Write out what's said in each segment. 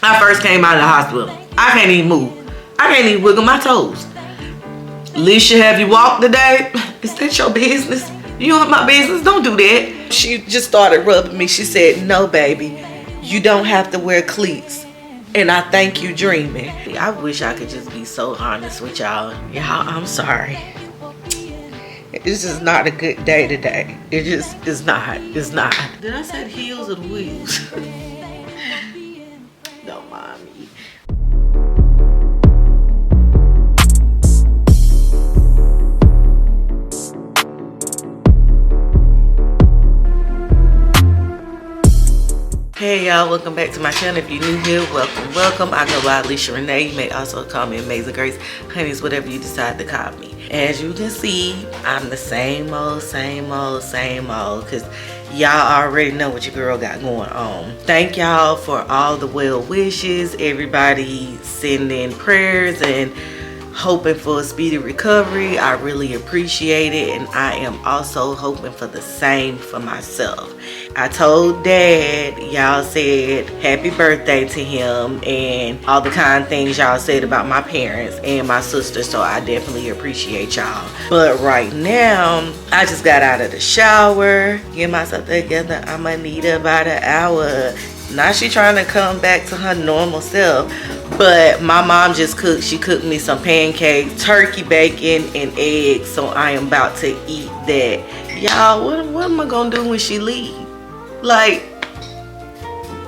I first came out of the hospital. I can't even move. I can't even wiggle my toes. Alicia, have you walked today? Is that your business? You want my business? Don't do that. She just started rubbing me. She said, no, baby, you don't have to wear cleats. And I think you dreaming. I wish I could just be so honest with y'all. Y'all, I'm sorry. It's just not a good day today. It just is not. It's not. Did I say the heels or the wheels? Don't mind me. Hey y'all, welcome back to my channel. If you're new here, welcome. I go by Alicia Renee. You may also call me Amazing Grace. Honeys, whatever you decide to call me. As you can see, I'm the same old, because y'all already know what your girl got going on. Thank y'all for all the well wishes, everybody sending prayers and hoping for a speedy recovery. I really appreciate it, and I am also hoping for the same for myself. I told Dad, y'all said happy birthday to him and all the kind things y'all said about my parents and my sister, so I definitely appreciate y'all. But right now, I just got out of the shower, get myself together. I'ma need about an hour. Now she trying to come back to her normal self. But my mom just cooked. She cooked me some pancakes, turkey, bacon, and eggs. So I am about to eat that. Y'all, what am I gonna do when she leave? Like,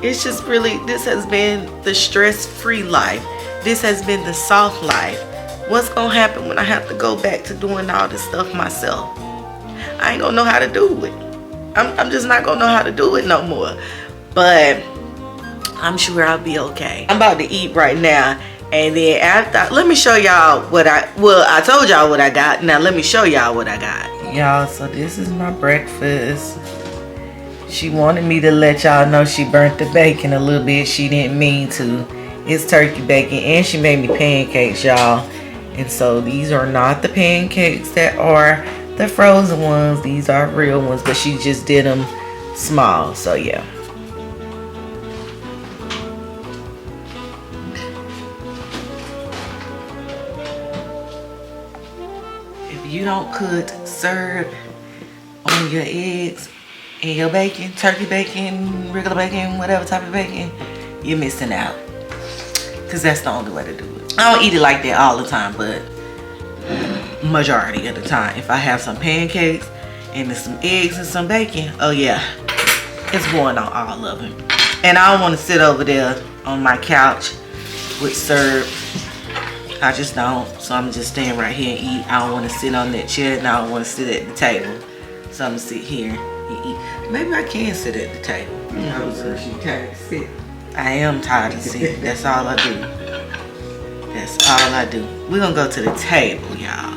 it's just really, this has been the stress-free life. This has been the soft life. What's gonna happen when I have to go back to doing all this stuff myself? I ain't gonna know how to do it. I'm just not gonna know how to do it no more. But I'm sure I'll be okay. I'm about to eat right now, and then after, let me show y'all what I told y'all what I got. Now let me show y'all what I got. Y'all, so this is my breakfast. She wanted me to let y'all know she burnt the bacon a little bit. She didn't mean to. It's turkey bacon, and she made me pancakes, y'all. And so these are not the pancakes that are the frozen ones. These are real ones, but she just did them small. So yeah. If you don't put serve on your eggs and your bacon, turkey bacon, regular bacon, whatever type of bacon, you're missing out. Because that's the only way to do it. I don't eat it like that all the time, but majority of the time. If I have some pancakes and there's some eggs and some bacon, oh yeah, it's going on all of them. And I don't want to sit over there on my couch with serve. I just don't. So I'm just staying right here and eat. I don't want to sit on that chair, and I don't want to sit at the table. So I'm going to sit here and eat. Maybe I can sit at the table. You know, so she tired to sit. I am tired of sitting. That's all I do. That's all I do. We're going to go to the table, y'all.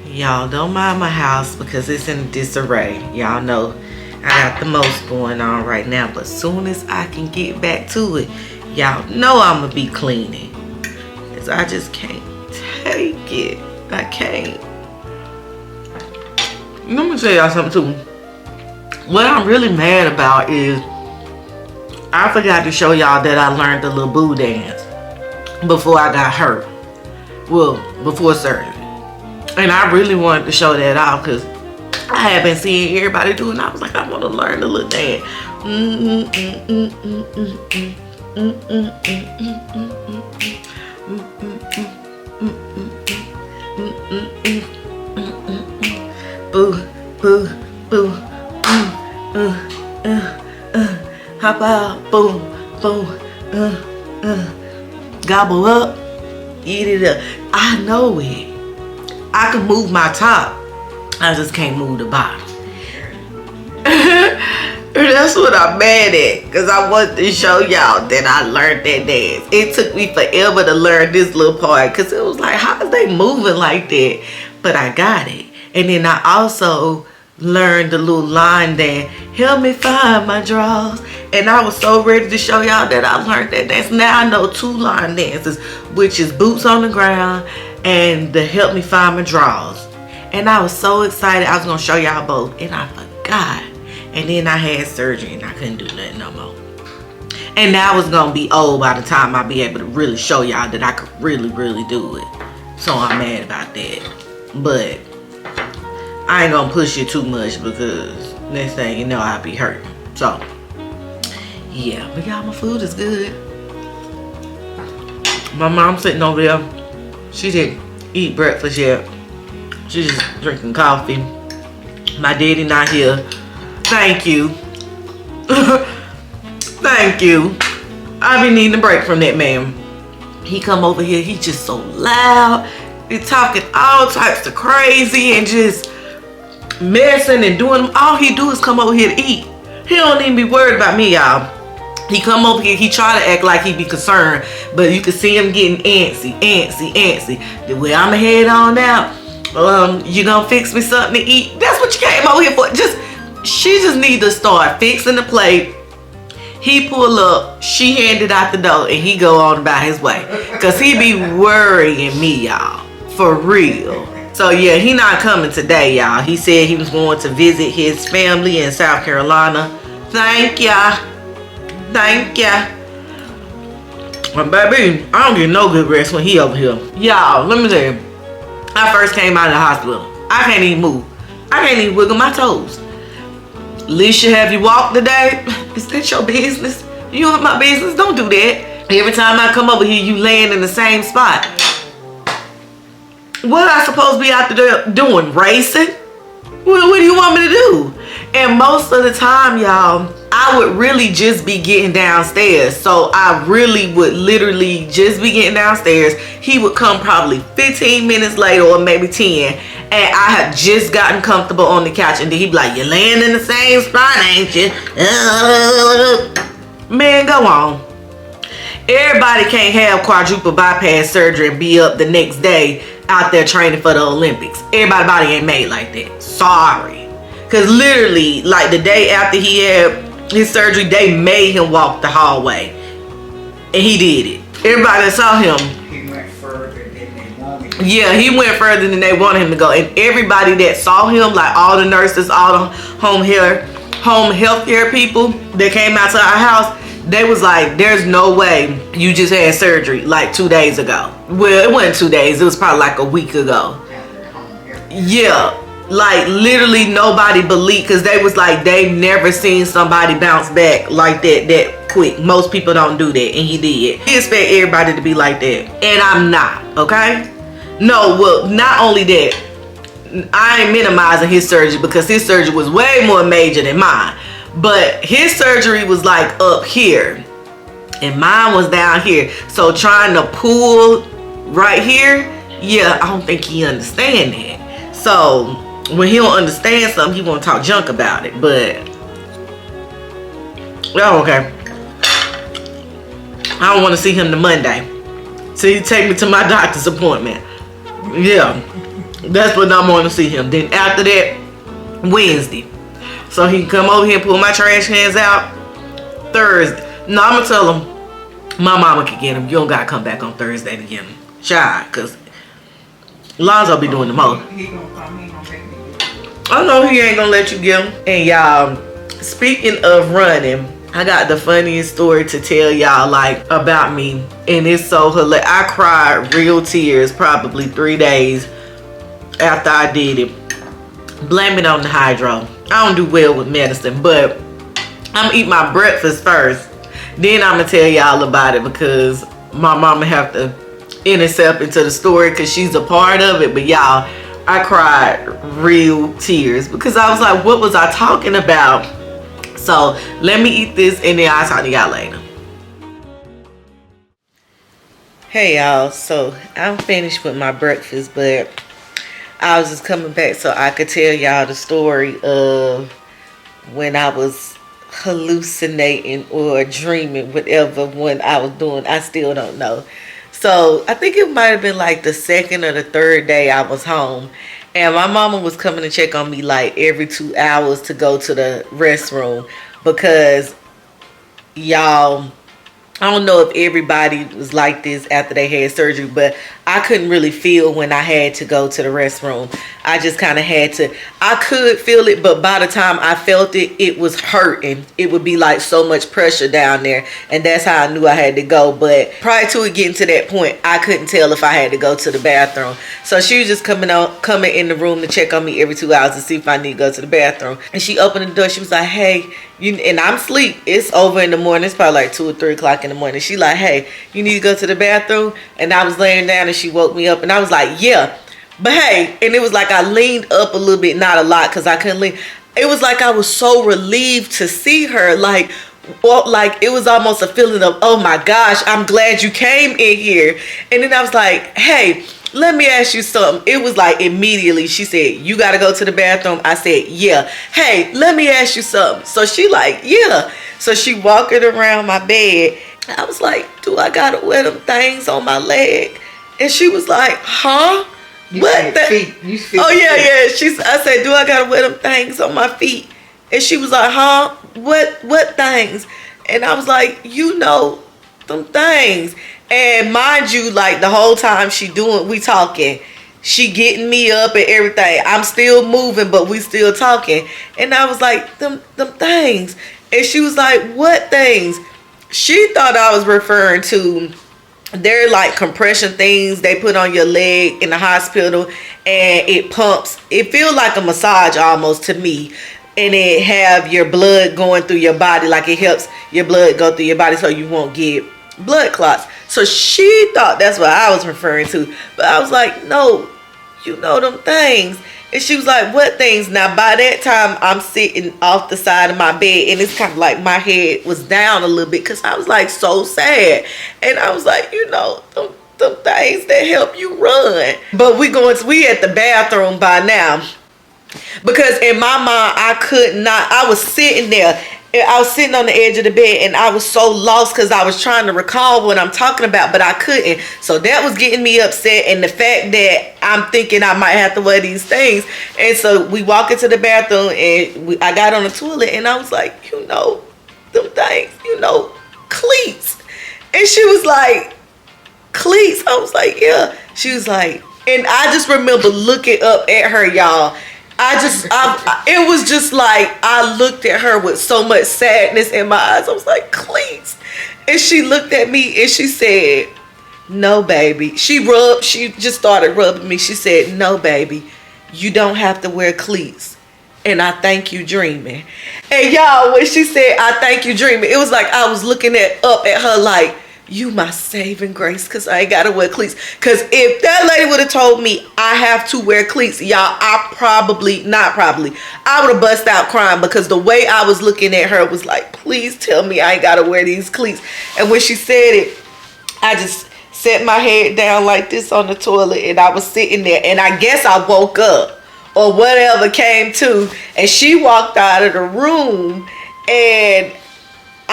Y'all, don't mind my house because it's in disarray. Y'all know I got the most going on right now. But soon as I can get back to it, y'all know I'm going to be cleaning. Because I just can't take it. I can't. Let me tell y'all something too. What I'm really mad about is I forgot to show y'all that I learned the little boo dance before I got hurt. Well, before surgery. And I really wanted to show that off because I had been seeing everybody do it, and I was like, I want to learn the little dance. Boo, boo, boo, hop out, boom, boom, gobble up, eat it up. I know it. I can move my top. I just can't move the bottom. That's what I'm mad at, because I wanted to show y'all that I learned that dance. It took me forever to learn this little part, because it was like, how is they moving like that? But I got it. And then I also learned the little line dance, help me find my drawers. And I was so ready to show y'all that I learned that dance. Now I know 2 line dances, which is boots on the ground and the help me find my drawers. And I was so excited I was going to show y'all both, and I forgot. And then I had surgery and I couldn't do nothing no more. And that was gonna be old by the time I be able to really show y'all that I could really do it. So I'm mad about that. But I ain't gonna push it too much because next thing you know I'll be hurting. So yeah, but y'all, my food is good. My mom sitting over there. She didn't eat breakfast yet. She's just drinking coffee. My daddy not here. Thank you. Thank you. I be needing a break from that man. He come over here, he just so loud. He talking all types of crazy and just messing and doing. All he do is come over here to eat. He don't even be worried about me, y'all. He come over here, he try to act like he be concerned, but you can see him getting antsy. The way I'ma head on out, you gonna fix me something to eat? That's what you came over here for. She just need to start fixing the plate. He pull up, she hand it out the door, and he go on about his way. Cause he be worrying me, y'all. For real. So yeah, he not coming today, y'all. He said he was going to visit his family in South Carolina. Thank ya. Thank ya. But baby, I don't get no good rest when he over here. Y'all, let me tell you. I first came out of the hospital. I can't even move. I can't even wiggle my toes. Alicia, have you walked today? Is that your business? You want my business? Don't do that. Every time I come over here, you laying in the same spot. What I supposed to be out there doing? Racing? What do you want me to do? And most of the time, y'all, I would really just be getting downstairs. So I really would literally just be getting downstairs. He would come probably 15 minutes later or maybe 10. And I had just gotten comfortable on the couch. And then he'd be like, you're laying in the same spot, ain't you? Man, go on. Everybody can't have quadruple bypass surgery and be up the next day out there training for the Olympics. Everybody's body ain't made like that. Sorry. Because literally, like the day after he had his surgery, they made him walk the hallway. And he did it. Everybody that saw him. He went further than they wanted. Yeah, he went further than they wanted him to go. And everybody that saw him, like all the nurses, all the home health care people that came out to our house, they was like, there's no way you just had surgery like 2 days ago. Well, it wasn't 2 days. It was probably like a week ago. Yeah. Like literally nobody believed, because they was like, they never seen somebody bounce back like that quick. Most people don't do that, and he did. He expect everybody to be like that, and I'm not. Okay? No, well, not only that, I ain't minimizing his surgery because his surgery was way more major than mine. But his surgery was like up here, and mine was down here. So trying to pull right here, yeah, I don't think he understand that. So when he don't understand something, he won't talk junk about it. But oh, okay. I don't want to see him the Monday. So he take me to my doctor's appointment. Yeah, that's when I'm going to see him. Then after that, Wednesday. So he can come over here and pull my trash cans out Thursday. No, I'm going to tell him my mama can get him. You don't got to come back on Thursday to get him. Shy, because Lonzo be doing the most. He gonna come, he gonna take me. I know he ain't gonna let you get him. And y'all, speaking of running, I got the funniest story to tell y'all, like, about me. And it's so hilarious. I cried real tears probably 3 days after I did it. Blame it on the hydro. I don't do well with medicine, but I'm gonna eat my breakfast first. Then I'm gonna tell y'all about it, because my mama have to intercept into the story because she's a part of it. But y'all, I cried real tears because I was like, what was I talking about? So let me eat this and then I'll talk to y'all later. Hey y'all, so I'm finished with my breakfast, but I was just coming back so I could tell y'all the story of when I was hallucinating or dreaming, whatever one I was doing. I still don't know. So I think it might have been like the second or the third day I was home, and my mama was coming to check on me like every 2 hours to go to the restroom, because y'all, I don't know if everybody was like this after they had surgery, but I couldn't really feel when I had to go to the restroom. I just kind of had to, I could feel it, but by the time I felt it, it was hurting. It would be like so much pressure down there. And that's how I knew I had to go. But prior to it getting to that point, I couldn't tell if I had to go to the bathroom. So she was just coming in the room to check on me every 2 hours to see if I need to go to the bathroom. And she opened the door. She was like, hey, and I'm asleep. It's over in the morning. It's probably like 2 or 3 o'clock in the morning. She like, hey, you need to go to the bathroom? And I was laying down and she woke me up. And I was like, yeah. But hey, and it was like I leaned up a little bit, not a lot because I couldn't lean. It was like I was so relieved to see her. Like it was almost a feeling of, oh my gosh, I'm glad you came in here. And then I was like, hey, let me ask you something. It was like immediately she said, you got to go to the bathroom? I said, yeah. Hey, let me ask you something. So she like, yeah. So she walking around my bed. I was like, do I got to wear them things on my leg? And she was like, huh? You what? Feet. You oh yeah. I said, do I gotta wear them things on my feet? And she was like, huh? What things? And I was like, you know, them things. And mind you, like the whole time we talking, she getting me up and everything. I'm still moving, but we still talking. And I was like, them things. And she was like, what things? She thought I was referring to, they're like compression things they put on your leg in the hospital, and it pumps. It feels like a massage almost to me, and it have your blood going through your body, like it helps your blood go through your body so you won't get blood clots. So she thought that's what I was referring to, but I was like, no, you know them things. And she was like, what things? Now, by that time, I'm sitting off the side of my bed, and it's kind of like my head was down a little bit because I was like so sad. And I was like, you know, them things that help you run. But we at the bathroom by now. Because in my mind, I was sitting there. I was sitting on the edge of the bed and I was so lost because I was trying to recall what I'm talking about, but I couldn't. So that was getting me upset, and the fact that I'm thinking I might have to wear these things. And so we walk into the bathroom and I got on the toilet and I was like, you know, them things, you know, cleats. And she was like, cleats? I was like, yeah. She was like, and I just remember looking up at her, y'all. It was just like I looked at her with so much sadness in my eyes. I was like, cleats. And she looked at me and she said, no, baby. She just started rubbing me. She said, no, baby, you don't have to wear cleats. And I think you dreaming. And y'all, when she said, I think you dreaming, it was like I was looking up at her like, you my saving grace, because I ain't got to wear cleats. Because if that lady would have told me I have to wear cleats, y'all, I would have bust out crying, because the way I was looking at her was like, please tell me I ain't got to wear these cleats. And when she said it, I just set my head down like this on the toilet, and I was sitting there, and I guess I woke up or whatever came to, and she walked out of the room, and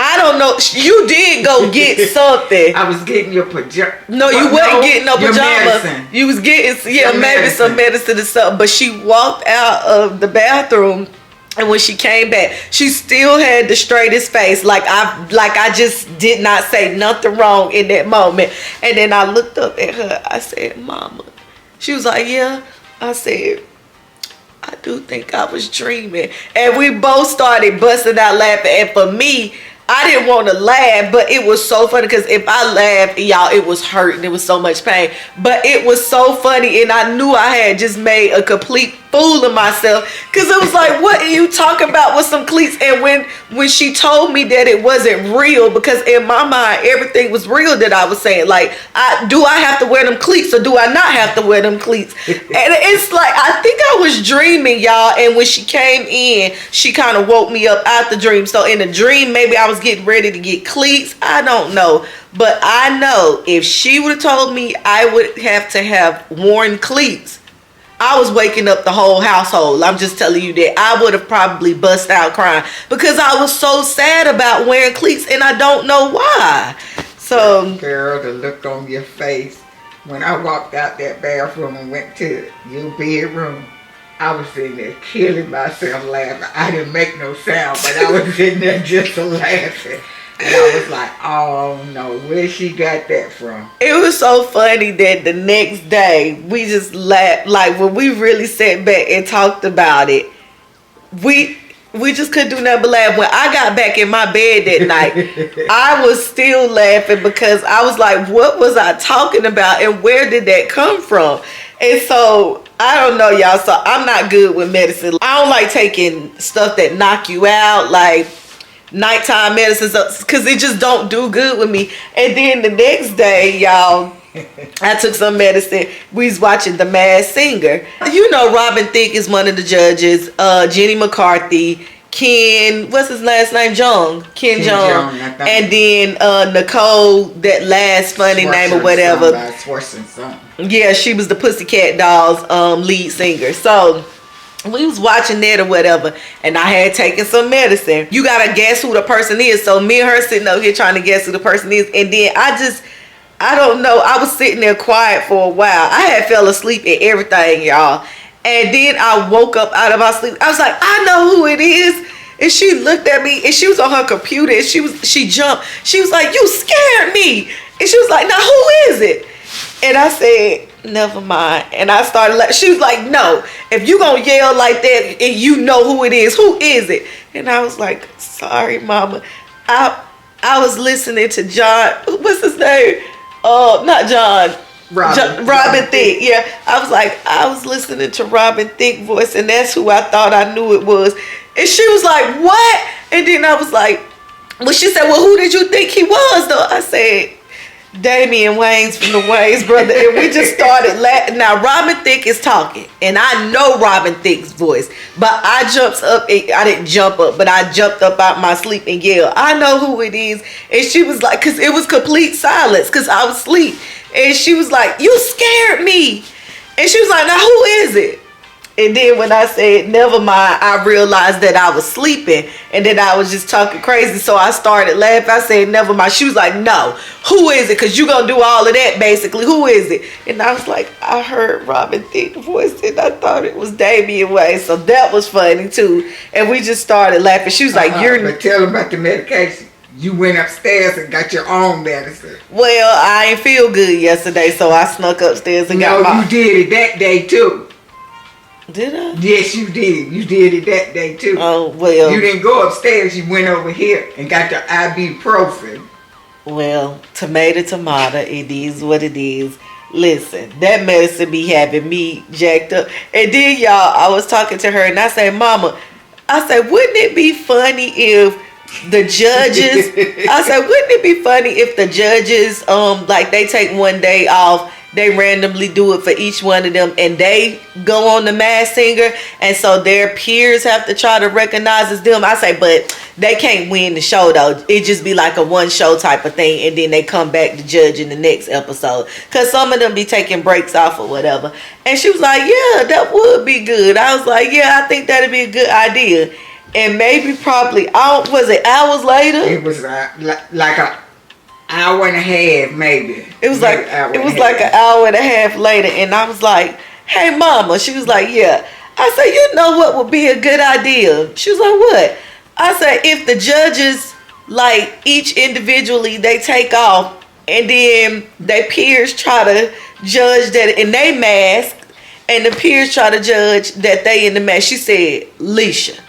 I don't know. You did go get something. I was getting your pajama. No, you wasn't getting no pajama. You was getting, maybe some medicine or something. But she walked out of the bathroom, and when she came back, she still had the straightest face. Like I just did not say nothing wrong in that moment. And then I looked up at her. I said, Mama. She was like, yeah. I said, I do think I was dreaming. And we both started busting out laughing. And for me, I didn't want to laugh, but it was so funny, because if I laughed, y'all, it was hurting. It was so much pain. But it was so funny, and I knew I had just made a complete fool of myself, because it was like, what are you talking about with some cleats? And when she told me that it wasn't real, because in my mind everything was real that I was saying, like, do I have to wear them cleats or do I not have to wear them cleats? And it's like, I think I was dreaming, y'all. And when she came in, she kind of woke me up out the dream. So in the dream, maybe I was getting ready to get cleats. I don't know. But I know if she would have told me I would have to have worn cleats, I was waking up the whole household. I'm just telling you that I would have probably bust out crying, because I was so sad about wearing cleats, and I don't know why. So, girl, the look on your face when I walked out that bathroom and went to your bedroom, I was sitting there killing myself laughing. I didn't make no sound, but I was sitting there just laughing. And I was like, oh no, where she got that from? It was so funny that the next day we just laughed. Like when we really sat back and talked about it, we just couldn't do nothing but laugh. When I got back in my bed that night, I was still laughing because I was like, what was I talking about and where did that come from? And so I don't know, y'all. So I'm not good with medicine. I don't like taking stuff that knock you out, like nighttime medicines, because it just don't do good with me. And then the next day, y'all, I took some medicine. We was watching The Masked Singer. You know, Robin Thicke is one of the judges. Jenny McCarthy, Ken, what's his last name? Ken Jeong. And then Nicole, that last funny name or whatever. Yeah, she was the Pussycat Dolls lead singer. So we was watching that or whatever, and I had taken some medicine. You gotta guess who the person is. So me and her sitting up here trying to guess who the person is, and then I don't know. I was sitting there quiet for a while. I had fell asleep at everything, y'all. And then I woke up out of my sleep. I was like, I know who it is. And she looked at me, and she was on her computer, and she jumped. She was like, you scared me. And she was like, now who is it? And I said, never mind. And I started laughing. She was like, no, if you gonna yell like that and you know who it is, who is it? And I was like, sorry, mama. I was listening to John, what's his name? Not John. Robin Thicke. Yeah. I was listening to Robin Thicke voice, and that's who I thought I knew it was. And she was like, what? And then I was like, well, she said, well, who did you think he was though? I said, Damian Wayans from the Wayans brother. And we just started laughing. Now Robin Thicke is talking, and I know Robin Thicke's voice, but I jumped up. I didn't jump up, but I jumped up out my sleep and yelled, I know who it is. And she was like, because it was complete silence because I was asleep. And she was like, you scared me. And she was like, now who is it? And then when I said, never mind, I realized that I was sleeping and that I was just talking crazy. So I started laughing. I said, never mind. She was like, no, who is it? Because you're going to do all of that, basically. Who is it? And I was like, I heard Robin Thicke's voice and I thought it was Damian Wayans. So that was funny, too. And we just started laughing. She was like, But tell them about the medication. You went upstairs and got your own medicine. Well, I ain't feel good yesterday, so I snuck upstairs and got my... No, you did it that day, too. Did I? Yes, you did. You did it that day, too. Oh, well. You didn't go upstairs. You went over here and got the ibuprofen. Well, tomato, it is what it is. Listen, that medicine be having me jacked up. And then, y'all, I was talking to her, and I said, Mama, I said, wouldn't it be funny if the judges... I said, wouldn't it be funny if the judges, like, they take one day off, they randomly do it for each one of them, and they go on The Masked Singer, and so their peers have to try to recognize as them. I say, but they can't win the show though. It just be like a one show type of thing, and then they come back to judge in the next episode, because some of them be taking breaks off or whatever. And she was like, yeah, that would be good. I was like, yeah, I think that'd be a good idea. And maybe probably was it hours later? It was like a hour and a half, maybe. It was like an hour and a half later, and I was like, hey mama. She was like, yeah. I said, you know what would be a good idea? She was like, what? I said, if the judges, like, each individually, they take off, and then their peers try to judge that in they mask, and the peers try to judge that they in the mask. She said, Leisha,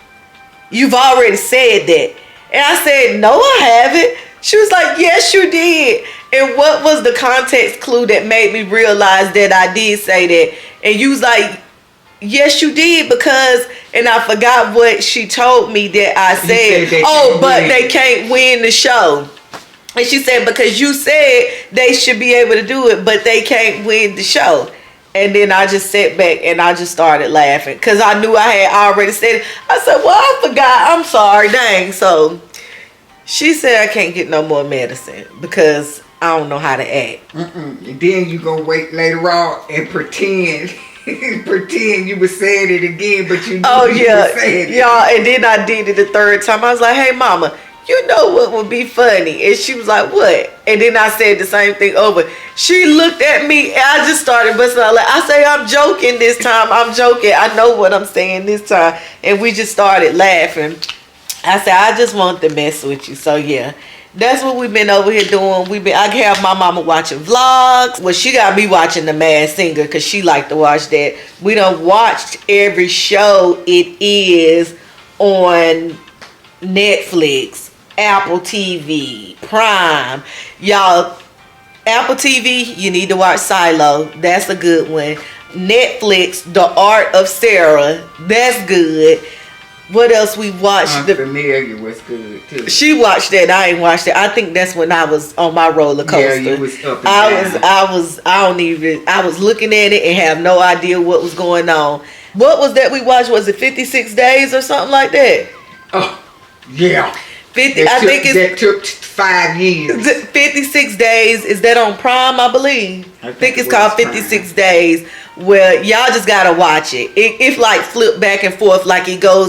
you've already said that. And I said, no, I haven't. She was like, yes, you did. And what was the context clue that made me realize that I did say that? And you was like, yes, you did, because, and I forgot what she told me that I said. But they can't win the show. And she said, because you said they should be able to do it, but they can't win the show. And then I just sat back and I just started laughing because I knew I had already said it. I said, well, I forgot. I'm sorry. Dang. So she said I can't get no more medicine because I don't know how to act. And then you gonna wait later on and pretend you were saying it again, but you knew you were saying it. Y'all, and then I did it the third time. I was like, hey mama, you know what would be funny? And she was like, what? And then I said the same thing over. She looked at me and I just started busting out. Like, I say, I'm joking this time. I'm joking. I know what I'm saying this time. And we just started laughing. I said, I just want to mess with you. So yeah, That's what we've been over here doing. I have my mama watching vlogs. Well, she got me watching The Masked Singer because she like to watch that. We done watched every show it is on Netflix, Apple TV, Prime. Y'all, Apple TV, you need to watch Silo. That's a good one. Netflix, The Art of Sarah. That's good. What else we watched? Unfamiliar was good too. She watched that. I ain't watched it. I think that's when I was on my roller coaster. Yeah, you was up and down. I was looking at it and have no idea what was going on. What was that we watched? Was it 56 Days or something like that? Oh, yeah. 50. That took 5 years. 56 Days. Is that on Prime? I believe. I think it's called 56 Days. Well, y'all just gotta watch it. It's like flip back and forth. Like it'll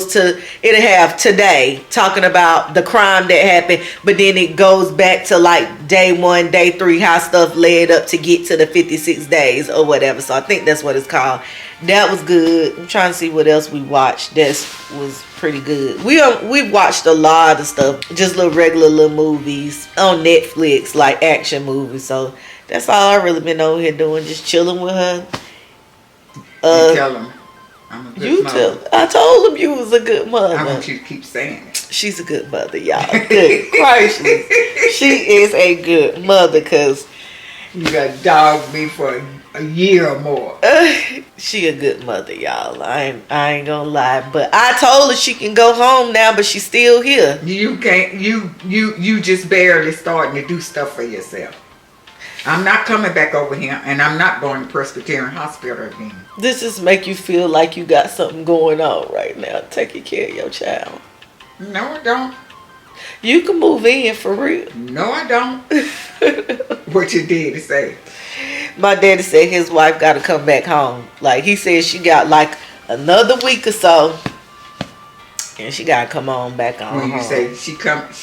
have today talking about the crime that happened, but then it goes back to like day 1, day 3, how stuff led up to get to the 56 days or whatever. So I think that's what it's called. That was good. I'm trying to see what else we watched. That was pretty good. We watched a lot of stuff, just regular little movies on Netflix, like action movies. So that's all I really been over here doing, just chilling with her. You tell him I'm a good mother. I told him you was a good mother. I want you to keep saying it. She's a good mother, y'all. Good gracious. She is a good mother because you got dogged me for a year or more. She a good mother, y'all. I ain't gonna lie. But I told her she can go home now, but she's still here. You can't. You just barely starting to do stuff for yourself. I'm not coming back over here, and I'm not going to Presbyterian Hospital again. This just make you feel like you got something going on right now, taking care of your child. No, I don't. You can move in for real. No, I don't. What your daddy say? My daddy said his wife got to come back home. Like he said, she got like another week or so, and she got to come on back on. When you say she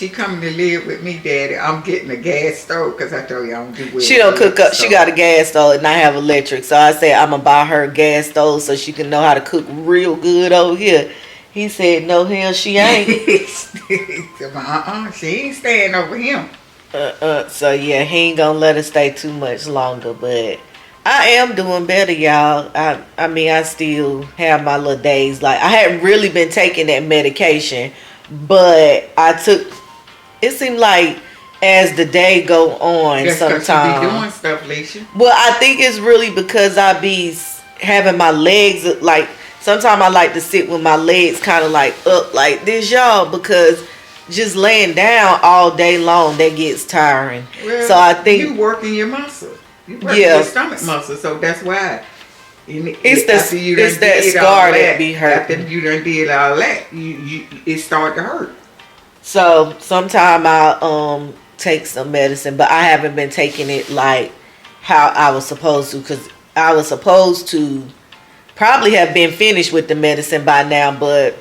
coming to live with me, Daddy, I'm getting a gas stove because I told you I don't do well. She don't cook up. She got a gas stove and I have electric. So I said I'm gonna buy her a gas stove so she can know how to cook real good over here. He said, no, hell, she ain't. She ain't staying over him. So yeah, he ain't gonna let her stay too much longer, but I am doing better, y'all. I mean, I still have my little days. Like, I hadn't really been taking that medication, but it seemed like as the day go on, that's sometimes. You be doing stuff, Leisha. Well, I think it's really because I be having my legs, like, sometimes I like to sit with my legs kind of like up like this, y'all, because just laying down all day long, that gets tiring. Well, so I think you working your muscle. You working your stomach muscle, so that's why. It's that scar that be hurting. After you done did all that, it start to hurt. So sometime I'll take some medicine, but I haven't been taking it like how I was supposed to, because I was supposed to probably have been finished with the medicine by now, but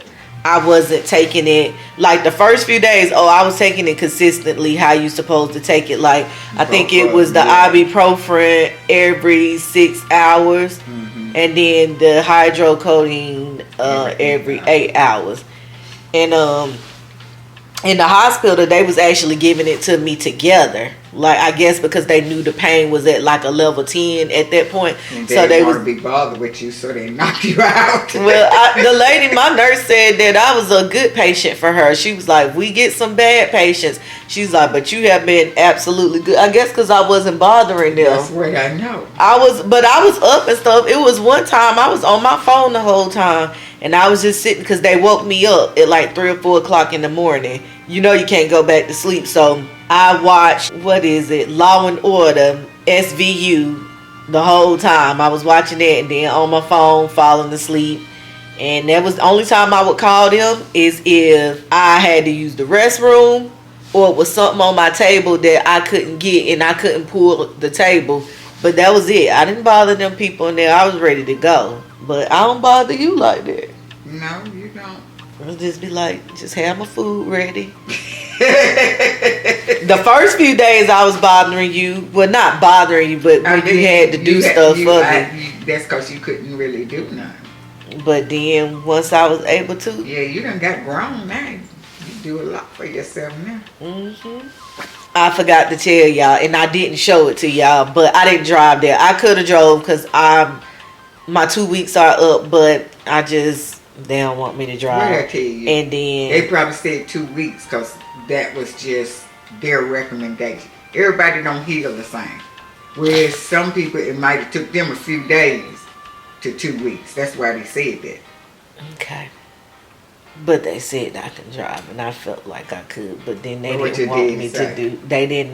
I wasn't taking it like the first few days. I was taking it consistently how you supposed to take it. Like I think it was the ibuprofen every 6 hours, and then the hydrocodone every 8 hours. And in the hospital, they was actually giving it to me together. Like, I guess because they knew the pain was at like a level 10 at that point. And so they want to be bothered with you, so they knock you out. Well, the lady, my nurse said that I was a good patient for her. She was like, we get some bad patients. She's like, but you have been absolutely good. I guess because I wasn't bothering them. That's what I know. I was up and stuff. It was one time I was on my phone the whole time. And I was just sitting because they woke me up at like 3 or 4 o'clock in the morning. You know you can't go back to sleep. So I watched, Law and Order, SVU, the whole time. I was watching that and then on my phone, falling asleep. And that was the only time I would call them is if I had to use the restroom or it was something on my table that I couldn't get and I couldn't pull the table. But that was it. I didn't bother them people in there. I was ready to go. But I don't bother you like that. No, you don't. I'll just be like, just have my food ready. The first few days I was bothering you. Well, not bothering you, but when you had to do stuff for me. That's because you couldn't really do nothing. But then once I was able to. Yeah, you done got grown now. You do a lot for yourself now. I forgot to tell y'all, and I didn't show it to y'all, but I didn't drive there. I could have drove because my 2 weeks are up, but they don't want me to drive. What I tell you? And then they probably said 2 weeks because that was just their recommendation. Everybody don't heal the same. Whereas some people, it might have took them a few days to 2 weeks. That's why they said that. Okay. But they said I can drive, and I felt like I could. But then they didn't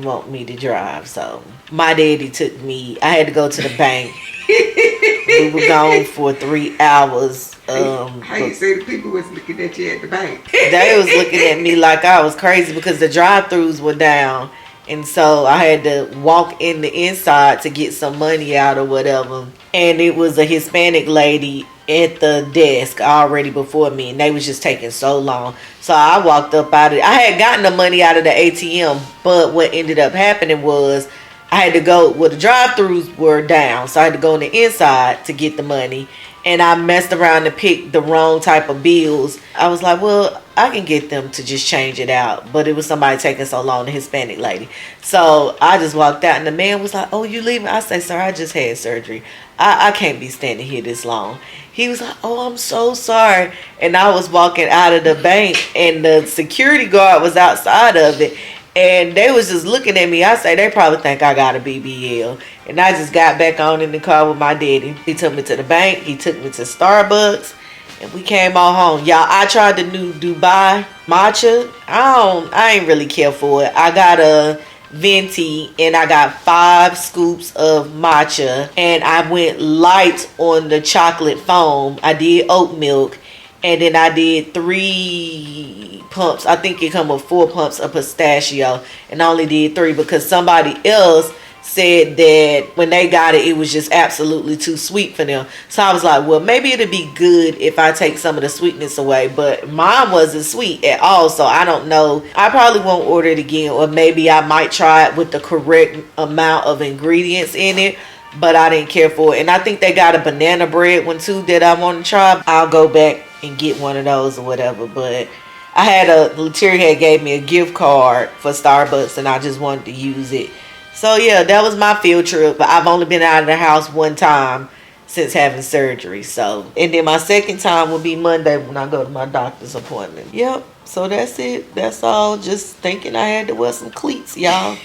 want me to drive. So my daddy took me. I had to go to the bank. We were gone for 3 hours. How you say the people was looking at you at the bank? They was looking at me like I was crazy because the drive-thrus were down. And so I had to walk in the inside to get some money out or whatever. And it was a Hispanic lady at the desk already before me, and they was just taking so long. So I walked up out of it. I had gotten the money out of the ATM, but what ended up happening was I had to go, the drive-thrus were down, so I had to go on the inside to get the money. And I messed around and picked the wrong type of bills. I was like, well, I can get them to just change it out. But it was somebody taking so long, the Hispanic lady. So I just walked out, and the man was like, oh, you leaving? I said, sir, I just had surgery. I can't be standing here this long. He was like, oh, I'm so sorry. And I was walking out of the bank, and the security guard was outside of it. And they was just looking at me. I say, they probably think I got a BBL. And I just got back on in the car with my daddy. He took me to the bank. He took me to Starbucks. And we came all home. Y'all, I tried the new Dubai matcha. I ain't really care for it. I got a venti and I got 5 scoops of matcha. And I went light on the chocolate foam. I did oat milk. And then I did 3 pumps. I think it come with 4 pumps of pistachio. And I only did 3 because somebody else said that when they got it, it was just absolutely too sweet for them. So I was like, well, maybe it'd be good if I take some of the sweetness away. But mine wasn't sweet at all. So I don't know. I probably won't order it again. Or maybe I might try it with the correct amount of ingredients in it. But I didn't care for it. And I think they got a banana bread one too that I want to try. I'll go back and get one of those or whatever. But I had Letiria had gave me a gift card for Starbucks, and I just wanted to use it. So yeah, that was my field trip. But I've only been out of the house one time since having surgery. So, and then my second time will be Monday when I go to my doctor's appointment. Yep. So that's it. That's all. Just thinking I had to wear some cleats, y'all.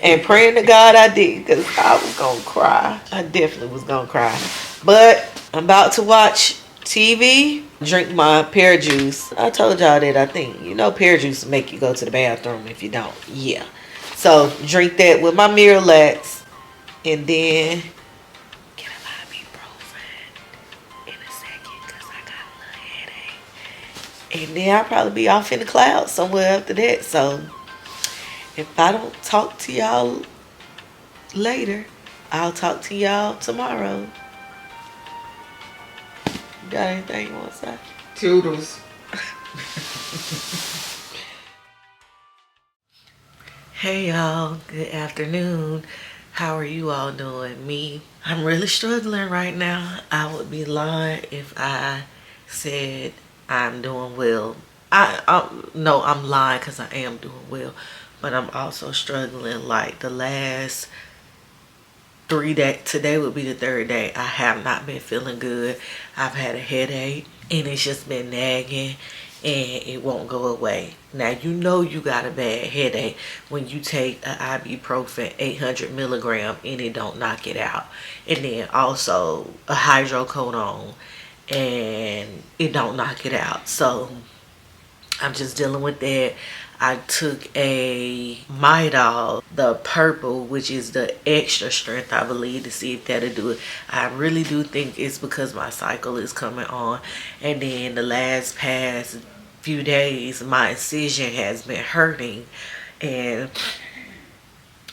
And praying to God I did, because I was going to cry. I definitely was going to cry. But I'm about to watch TV, drink my pear juice. I told y'all that, I think. You know pear juice will make you go to the bathroom if you don't. Yeah. So drink that with my Miralax. And then get a ibuprofen in a second because I got a little headache. And then I'll probably be off in the clouds somewhere after that. So if I don't talk to y'all later, I'll talk to y'all tomorrow. You got anything you want to say? Toodles. Hey y'all, good afternoon. How are you all doing? I'm really struggling right now. I would be lying if I said I'm doing well. No, I'm lying because I am doing well, but I'm also struggling. Like the last 3 days, today would be the 3rd day. I have not been feeling good. I've had a headache and it's just been nagging and it won't go away. Now you know you got a bad headache when you take an ibuprofen 800 milligram and it don't knock it out. And then also a hydrocodone and it don't knock it out. So I'm just dealing with that. I took a Midol, the purple, which is the extra strength, I believe, to see if that'll do it. I really do think it's because my cycle is coming on. And then the past few days, my incision has been hurting. And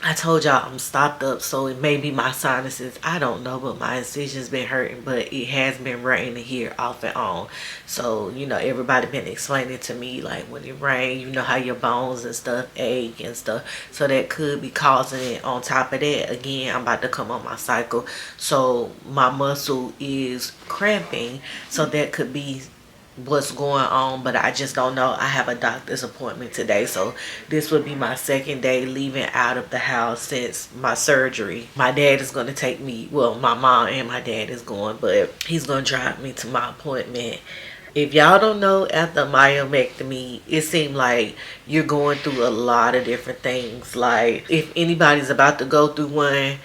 I told y'all I'm stopped up, so it may be my sinuses. I don't know, but my incision's been hurting, but it has been raining here off and on. So, you know, everybody been explaining to me, like, when it rains, you know how your bones and stuff ache and stuff. So that could be causing it. On top of that, again, I'm about to come on my cycle. So my muscle is cramping. So that could be what's going on, but I just don't know. I have a doctor's appointment today, so this would be my second day leaving out of the house since my surgery. My dad is going to take me, well, my mom and my dad is going, but he's going to drive me to my appointment. If y'all don't know, after myomectomy, it seemed like you're going through a lot of different things. Like, if anybody's about to go through one,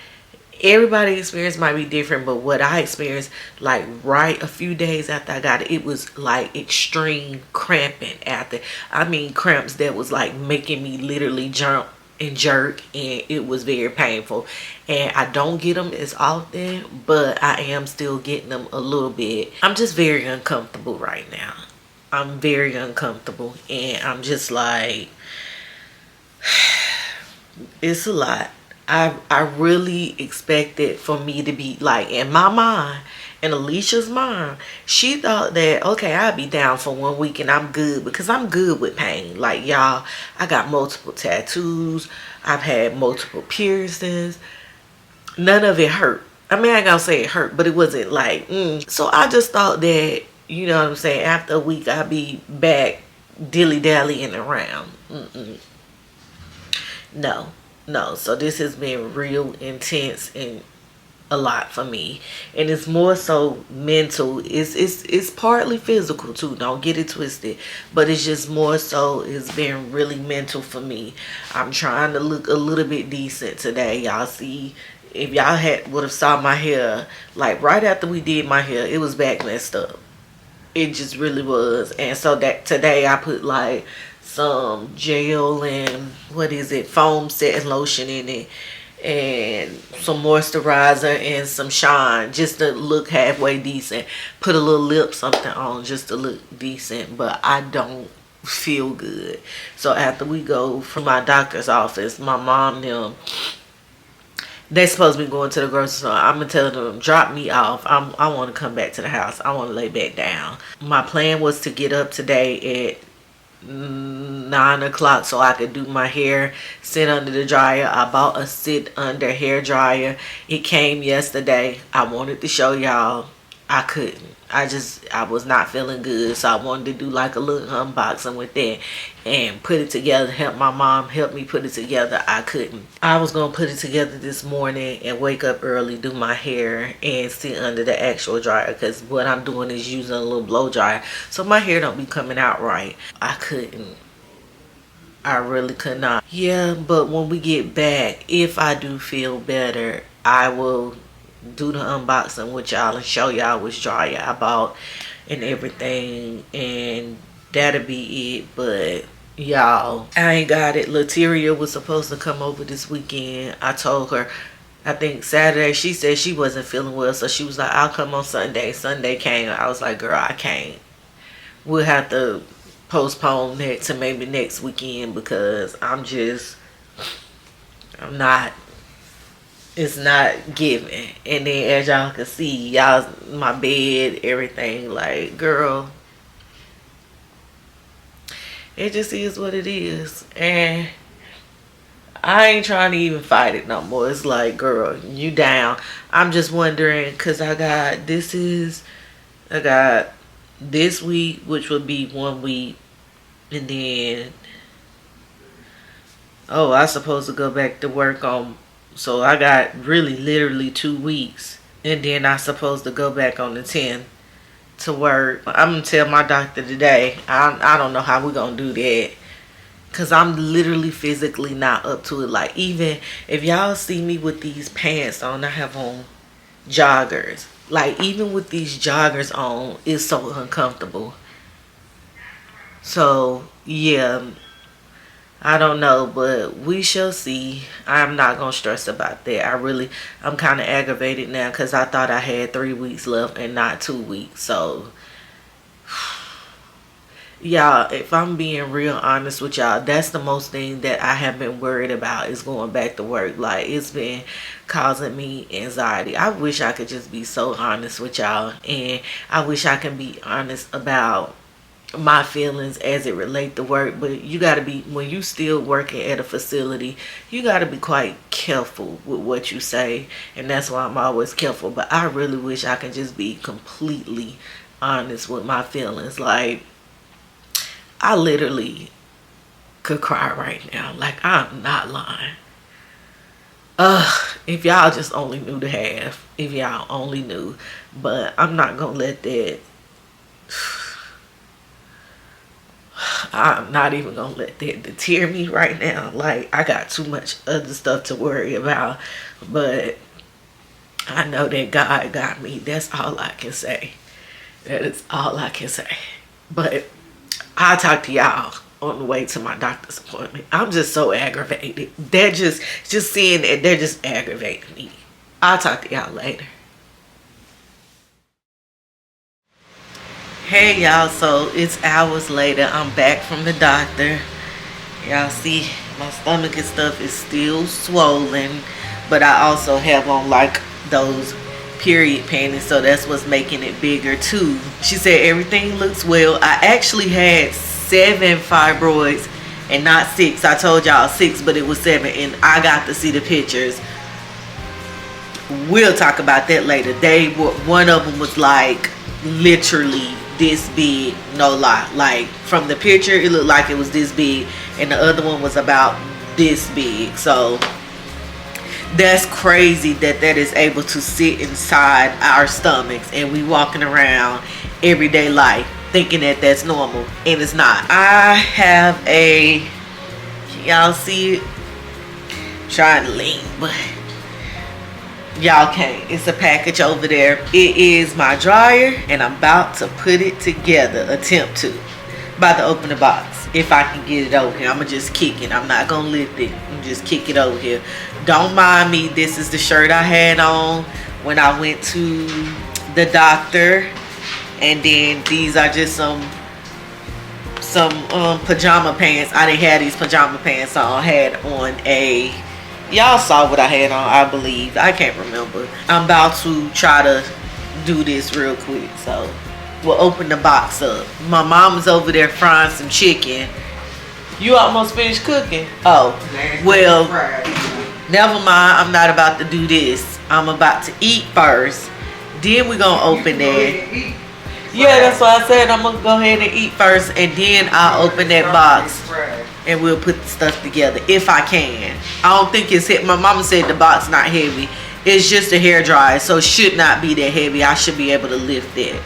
everybody's experience might be different, but what I experienced, like right a few days after I got it, it was like extreme cramping after. I mean, cramps that was like making me literally jump and jerk, and it was very painful. And I don't get them as often, but I am still getting them a little bit. I'm just very uncomfortable right now. I'm very uncomfortable, and I'm just like, it's a lot. I really expected for me to be like, in my mind, and Alicia's mom, she thought that, okay, I'll be down for 1 week and I'm good, because I'm good with pain. Like, y'all, I got multiple tattoos. I've had multiple piercings. None of it hurt. I mean, I ain't gonna say it hurt, but it wasn't like, So I just thought that, you know what I'm saying, after a week I'd be back dilly-dallying around. No, so this has been real intense and a lot for me, and it's more so mental. It's partly physical too, don't get it twisted, but it's just more so it's been really mental for me. I'm trying to look a little bit decent today. Y'all see, if y'all would have saw my hair, like right after we did my hair, it was back messed up. It just really was. And so that today I put like some gel and foam setting lotion in it, and some moisturizer and some shine, just to look halfway decent. Put a little lip something on just to look decent, but I don't feel good. So after we go from my doctor's office, my mom, they're supposed to be going to the grocery store. I'm going to tell them, drop me off. I want to come back to the house. I want to lay back down. My plan was to get up today at 9 o'clock so I could do my hair, sit under the dryer. I bought a sit under hair dryer. It came yesterday. I wanted to show y'all. I couldn't. I was not feeling good, so I wanted to do like a little unboxing with that and put it together. Help my mom help me put it together. I couldn't. I was gonna put it together this morning and wake up early, do my hair, and sit under the actual dryer, because what I'm doing is using a little blow dryer, so my hair don't be coming out right. I couldn't. I really could not. Yeah, but when we get back, if I do feel better, I will do the unboxing with y'all and show y'all which dryer I bought and everything, and that'll be it. But y'all, I ain't got it. Lateria was supposed to come over this weekend. I told her, I think Saturday, she said she wasn't feeling well, so she was like, I'll come on Sunday. Sunday came. I was like, girl, I can't. We'll have to postpone that to maybe next weekend, because it's not giving. And then as y'all can see, y'all, my bed, everything, like, girl, it just is what it is. And I ain't trying to even fight it no more. It's like, girl, you down. I'm just wondering, because I got this week, which would be 1 week, and then I supposed to go back to work on, so I got really literally 2 weeks, and then I supposed to go back on the 10th to work. I'm gonna tell my doctor today. I don't know how we gonna do that, because I'm literally physically not up to it. Like, even if y'all see me with these pants on, I have on joggers. Like, even with these joggers on, it's so uncomfortable. So yeah, I don't know, but we shall see. I'm not gonna stress about that. I'm kind of aggravated now, because I thought I had 3 weeks left and not 2 weeks. So y'all, if I'm being real honest with y'all, that's the most thing that I have been worried about, is going back to work. Like, it's been causing me anxiety. I wish I could just be so honest with y'all, and I wish I can be honest about my feelings as it relate to work. But you got to be, when you still working at a facility, you got to be quite careful with what you say, and that's why I'm always careful. But I really wish I can just be completely honest with my feelings. Like, I literally could cry right now. Like, I'm not lying. If y'all just only knew the half. If y'all only knew. But I'm not gonna let that. I'm not even gonna let that deter me right now. Like, I got too much other stuff to worry about. But I know that God got me. That's all I can say. That is all I can say. But I'll talk to y'all on the way to my doctor's appointment. I'm just so aggravated. They're just seeing that, they're just aggravating me. I'll talk to y'all later. Hey y'all, so it's hours later. I'm back from the doctor. Y'all see my stomach and stuff is still swollen, but I also have on like those period panties, so that's what's making it bigger too. She said everything looks well. I actually had 7 fibroids and not 6. I told y'all 6, but it was 7, and I got to see the pictures. We'll talk about that later. One of them was like literally this big, no lie. Like, from the picture it looked like it was this big, and the other one was about this big. So that's crazy that is able to sit inside our stomachs, and we walking around everyday life thinking that that's normal, and it's not. I have a, can y'all see it? I'm trying to lean, but y'all can't. It's a package over there. It is my dryer, and I'm about to put it together. About to open the box. If I can get it over here, I'ma just kick it. I'm not gonna lift it. I'm just kick it over here. Don't mind me. This is the shirt I had on when I went to the doctor, and then these are just some pajama pants. I didn't have these pajama pants on. I had on a, y'all saw what I had on, I believe. I can't remember. I'm about to try to do this real quick, so we'll open the box up. My mom's over there frying some chicken. You almost finished cooking? Oh, well, never mind. I'm not about to do this. I'm about to eat first. Then we're going to open that. Yeah, that's why I said I'm going to go ahead and eat first, and then I'll open that box and we'll put the stuff together if I can. I don't think it's hit. My mama said the box not heavy. It's just a hair dryer, so it should not be that heavy. I should be able to lift it.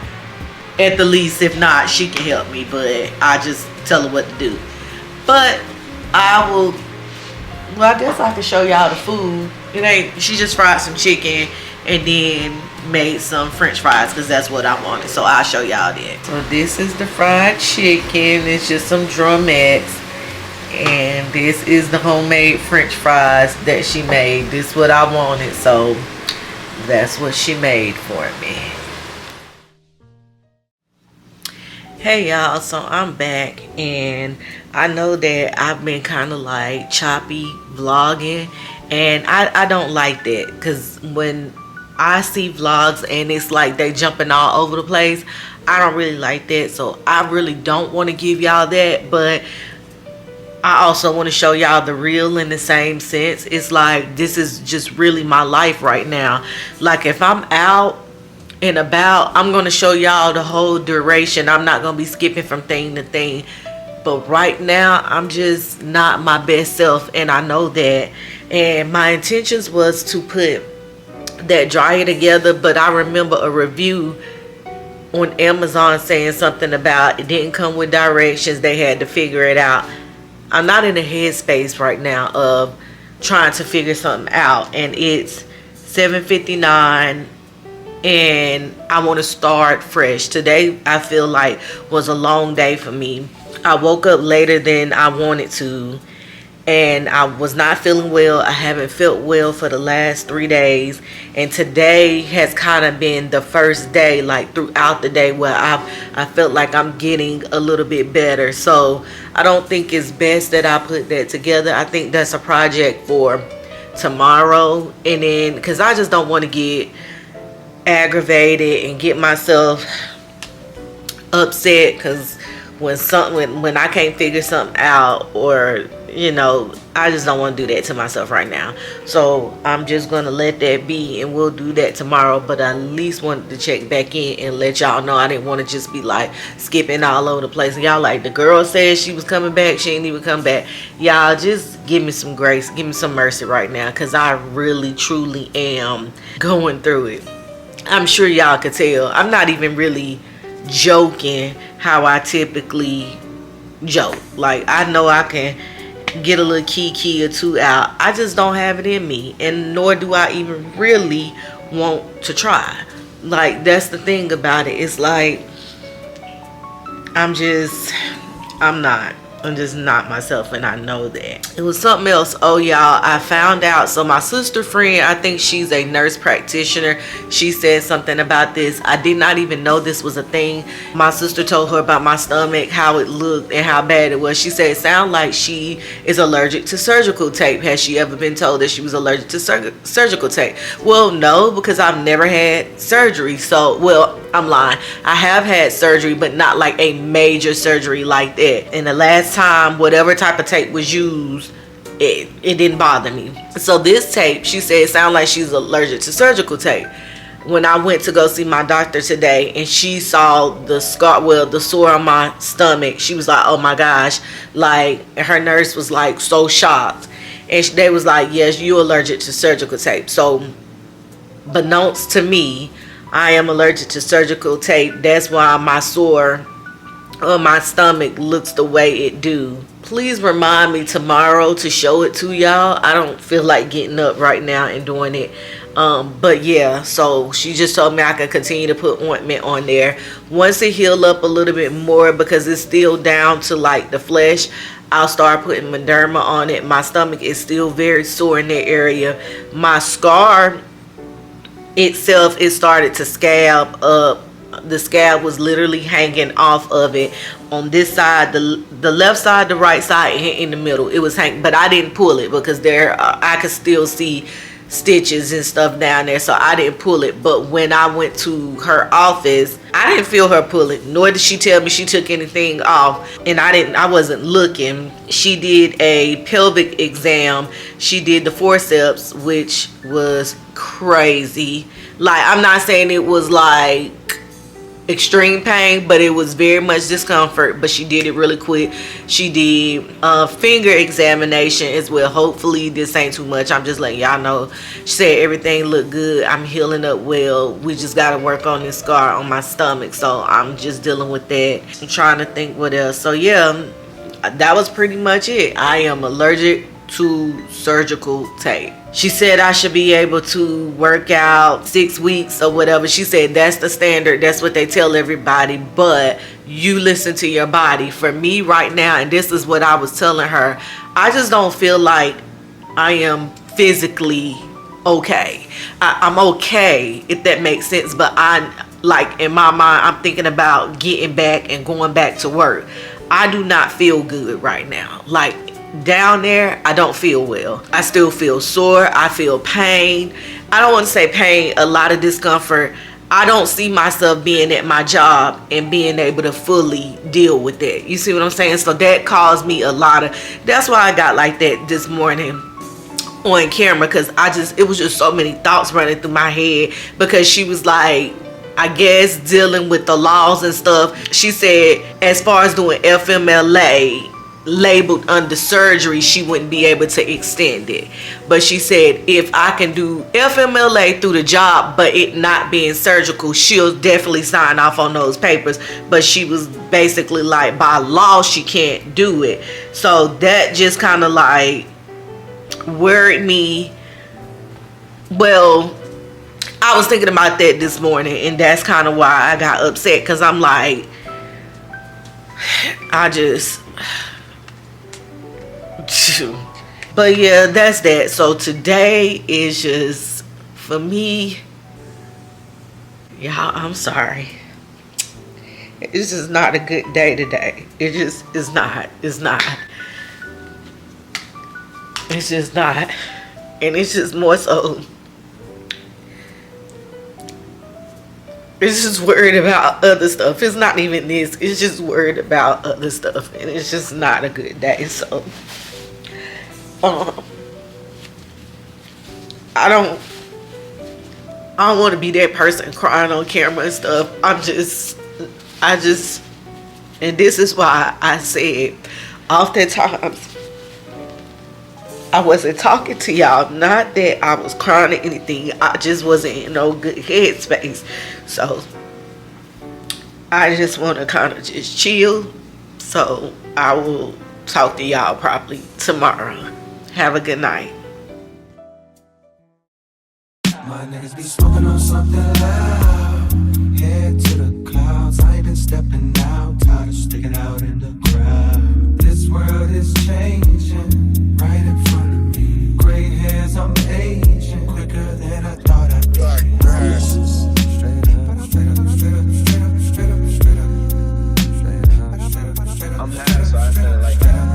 At the least, if not, she can help me, but I just tell her what to do. But I will, well, I guess I can show y'all the food. She just fried some chicken and then made some french fries, because that's what I wanted. So I'll show y'all that. So this is the fried chicken. It's just some drumettes. And this is the homemade french fries that she made. This is what I wanted, so that's what she made for me. Hey y'all, so I'm back, and I know that I've been kind of like choppy vlogging, and I don't like that, because when I see vlogs and it's like they jumping all over the place, I don't really like that. So I really don't want to give y'all that, but I also want to show y'all the real in the same sense. It's like, this is just really my life right now. Like, if I'm out and about, I'm going to show y'all the whole duration. I'm not going to be skipping from thing to thing. But right now, I'm just not my best self, and I know that. And my intentions was to put that dryer together, but I remember a review on Amazon saying something about it didn't come with directions. They had to figure it out. I'm not in the headspace right now of trying to figure something out, and it's 7:59 and I want to start fresh. Today I feel like was a long day for me. I woke up later than I wanted to, and I was not feeling well. I haven't felt well for the last 3 days, and today has kind of been the first day, like throughout the day, where I felt like I'm getting a little bit better. So I don't think it's best that I put that together. I think that's a project for tomorrow, and then because I just don't want to get aggravated and get myself upset because when I can't figure something out, or you know, I just don't want to do that to myself right now. So I'm just gonna let that be, and we'll do that tomorrow. But I at least wanted to check back in and let y'all know I didn't want to just be like skipping all over the place. And y'all like, the girl said she was coming back, she ain't even come back. Y'all just give me some grace, give me some mercy right now, because I really truly am going through it. I'm sure y'all could tell. I'm not even really joking how I typically joke. Like, I know I can get a little kiki or two out. I just don't have it in me, and nor do I even really want to try. Like, that's the thing about it. It's like I'm just not myself, and I know that. It was something else. Oh, y'all, I found out. So my sister friend, I think she's a nurse practitioner, she said something about this. I did not even know this was a thing. My sister told her about my stomach, how it looked and how bad it was. She said it sounded like she is allergic to surgical tape. Has she ever been told that she was allergic to surgical tape? Well, no, because I've never had surgery. So, well, I'm lying. I have had surgery, but not like a major surgery like that. And the last time whatever type of tape was used, it didn't bother me. So this tape, she said it sounded like she's allergic to surgical tape. When I went to go see my doctor today, and she saw the scar, well, the sore on my stomach, she was like, oh my gosh. Like, her nurse was like so shocked, and they was like, yes, you're allergic to surgical tape. So, beknownst to me, I am allergic to surgical tape. That's why my sore on my stomach looks the way it do. Please remind me tomorrow to show it to y'all. I don't feel like getting up right now and doing it. But yeah, so she just told me I can continue to put ointment on there. Once it heal up a little bit more, because it's still down to like the flesh, I'll start putting Mederma on it. My stomach is still very sore in that area. My scar itself, it started to scab up. The scab was literally hanging off of it on this side, the left side, the right side, and in the middle. It was hanging, but I didn't pull it because there I could still see stitches and stuff down there, so I didn't pull it. But when I went to her office, I didn't feel her pull it, nor did she tell me she took anything off, and I wasn't looking. She did a pelvic exam, she did the forceps, which was crazy. Like, I'm not saying it was like extreme pain, but it was very much discomfort. But she did it really quick. She did finger examination as well. Hopefully this ain't too much. I'm just letting y'all know. She said everything looked good. I'm healing up well. We just got to work on this scar on my stomach, so I'm just dealing with that. I'm trying to think what else. So yeah, that was pretty much it. I am allergic to surgical tape. She said I should be able to work out 6 weeks or whatever. She said that's the standard, that's what they tell everybody, but you listen to your body. For me right now, and this is what I was telling her, I just don't feel like I am physically okay. I'm okay, if that makes sense, but like, in my mind, I'm thinking about getting back and going back to work. I do not feel good right now. Like, down there, I don't feel well. I still feel sore. I feel pain. I don't want to say pain, a lot of discomfort. I don't see myself being at my job and being able to fully deal with that. You see what I'm saying? So that caused me a lot of, that's why I got like that this morning on camera, because it was just so many thoughts running through my head, because she was like, I guess dealing with the laws and stuff. She said as far as doing FMLA labeled under surgery, she wouldn't be able to extend it. But she said if I can do FMLA through the job but it not being surgical, she'll definitely sign off on those papers. But she was basically like, by law she can't do it. So that just kind of like worried me. Well, I was thinking about that this morning, and that's kind of why I got upset, because I'm like, but yeah, that's that. So today is just, for me, y'all, I'm sorry, it's just not a good day today. It just is not. It's just not. And it's just more so, it's just worried about other stuff. It's not even this. It's just worried about other stuff. And it's just not a good day. So I don't want to be that person crying on camera and stuff. And this is why I said oftentimes I wasn't talking to y'all. Not that I was crying or anything. I just wasn't in no good headspace. So I just want to kind of just chill. So I will talk to y'all probably tomorrow. Have a good night. My niggas be smoking on something loud. Head to the clouds. I ain't been stepping out. Tired of sticking out in the crowd. This world is changing right in front of me. Gray hairs, I'm aging quicker than I thought I'd be. Gracies. Straight up, straight up, straight up, straight up, straight up, straight up, straight up, straight up, straight up. I'm happy, so I feel like that.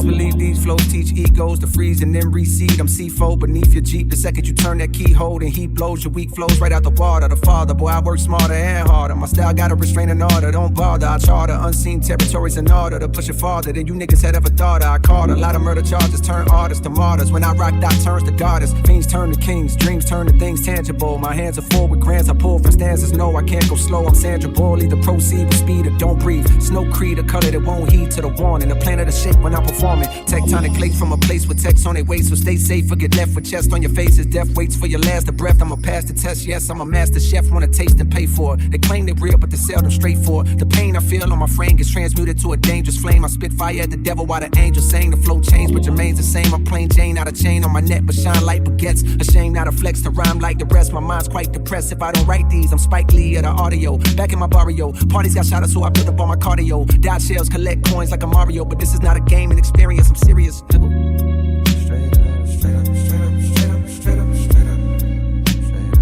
Believe these flows teach egos to freeze and then recede. I'm C4 beneath your Jeep. The second you turn that keyhole and heat blows, your weak flows right out the water. The father, boy, I work smarter and harder. My style got a restraining order. Don't bother, I charter unseen territories in order to push it farther than you niggas had ever thought. I caught a lot of murder charges, turn artists to martyrs. When I rock, that turns to goddess. Fiends turn to kings, dreams turn to things tangible. My hands are full with grants, I pull from stanzas. No, I can't go slow, I'm Sandra Bull. Either proceed with speed or don't breathe. Snow Creed, a color that won't heed to the warning. The planet of shape when I'm performing. Tectonic plates from a place with text on their waist. So stay safe or get left with chest on your faces. Death waits for your last breath. I'ma pass the test, yes, I'm a master chef. Wanna taste and pay for it. They claim they're real, but they sell them straight for it. The pain I feel on my frame gets transmuted to a dangerous flame. I spit fire at the devil while the angels sing. The flow change but remains the same. I'm plain Jane, not a chain on my neck, but shine light begets. Ashamed, not a flex to rhyme like the rest. My mind's quite depressed if I don't write these. I'm Spike Lee of the audio. Back in my barrio, parties got shot up, so I built up on my cardio. Dot shells, collect coins like a Mario, but this is not a game, an experience. I'm serious. Straight up, straight up, straight up, straight up, straight up, straight up, straight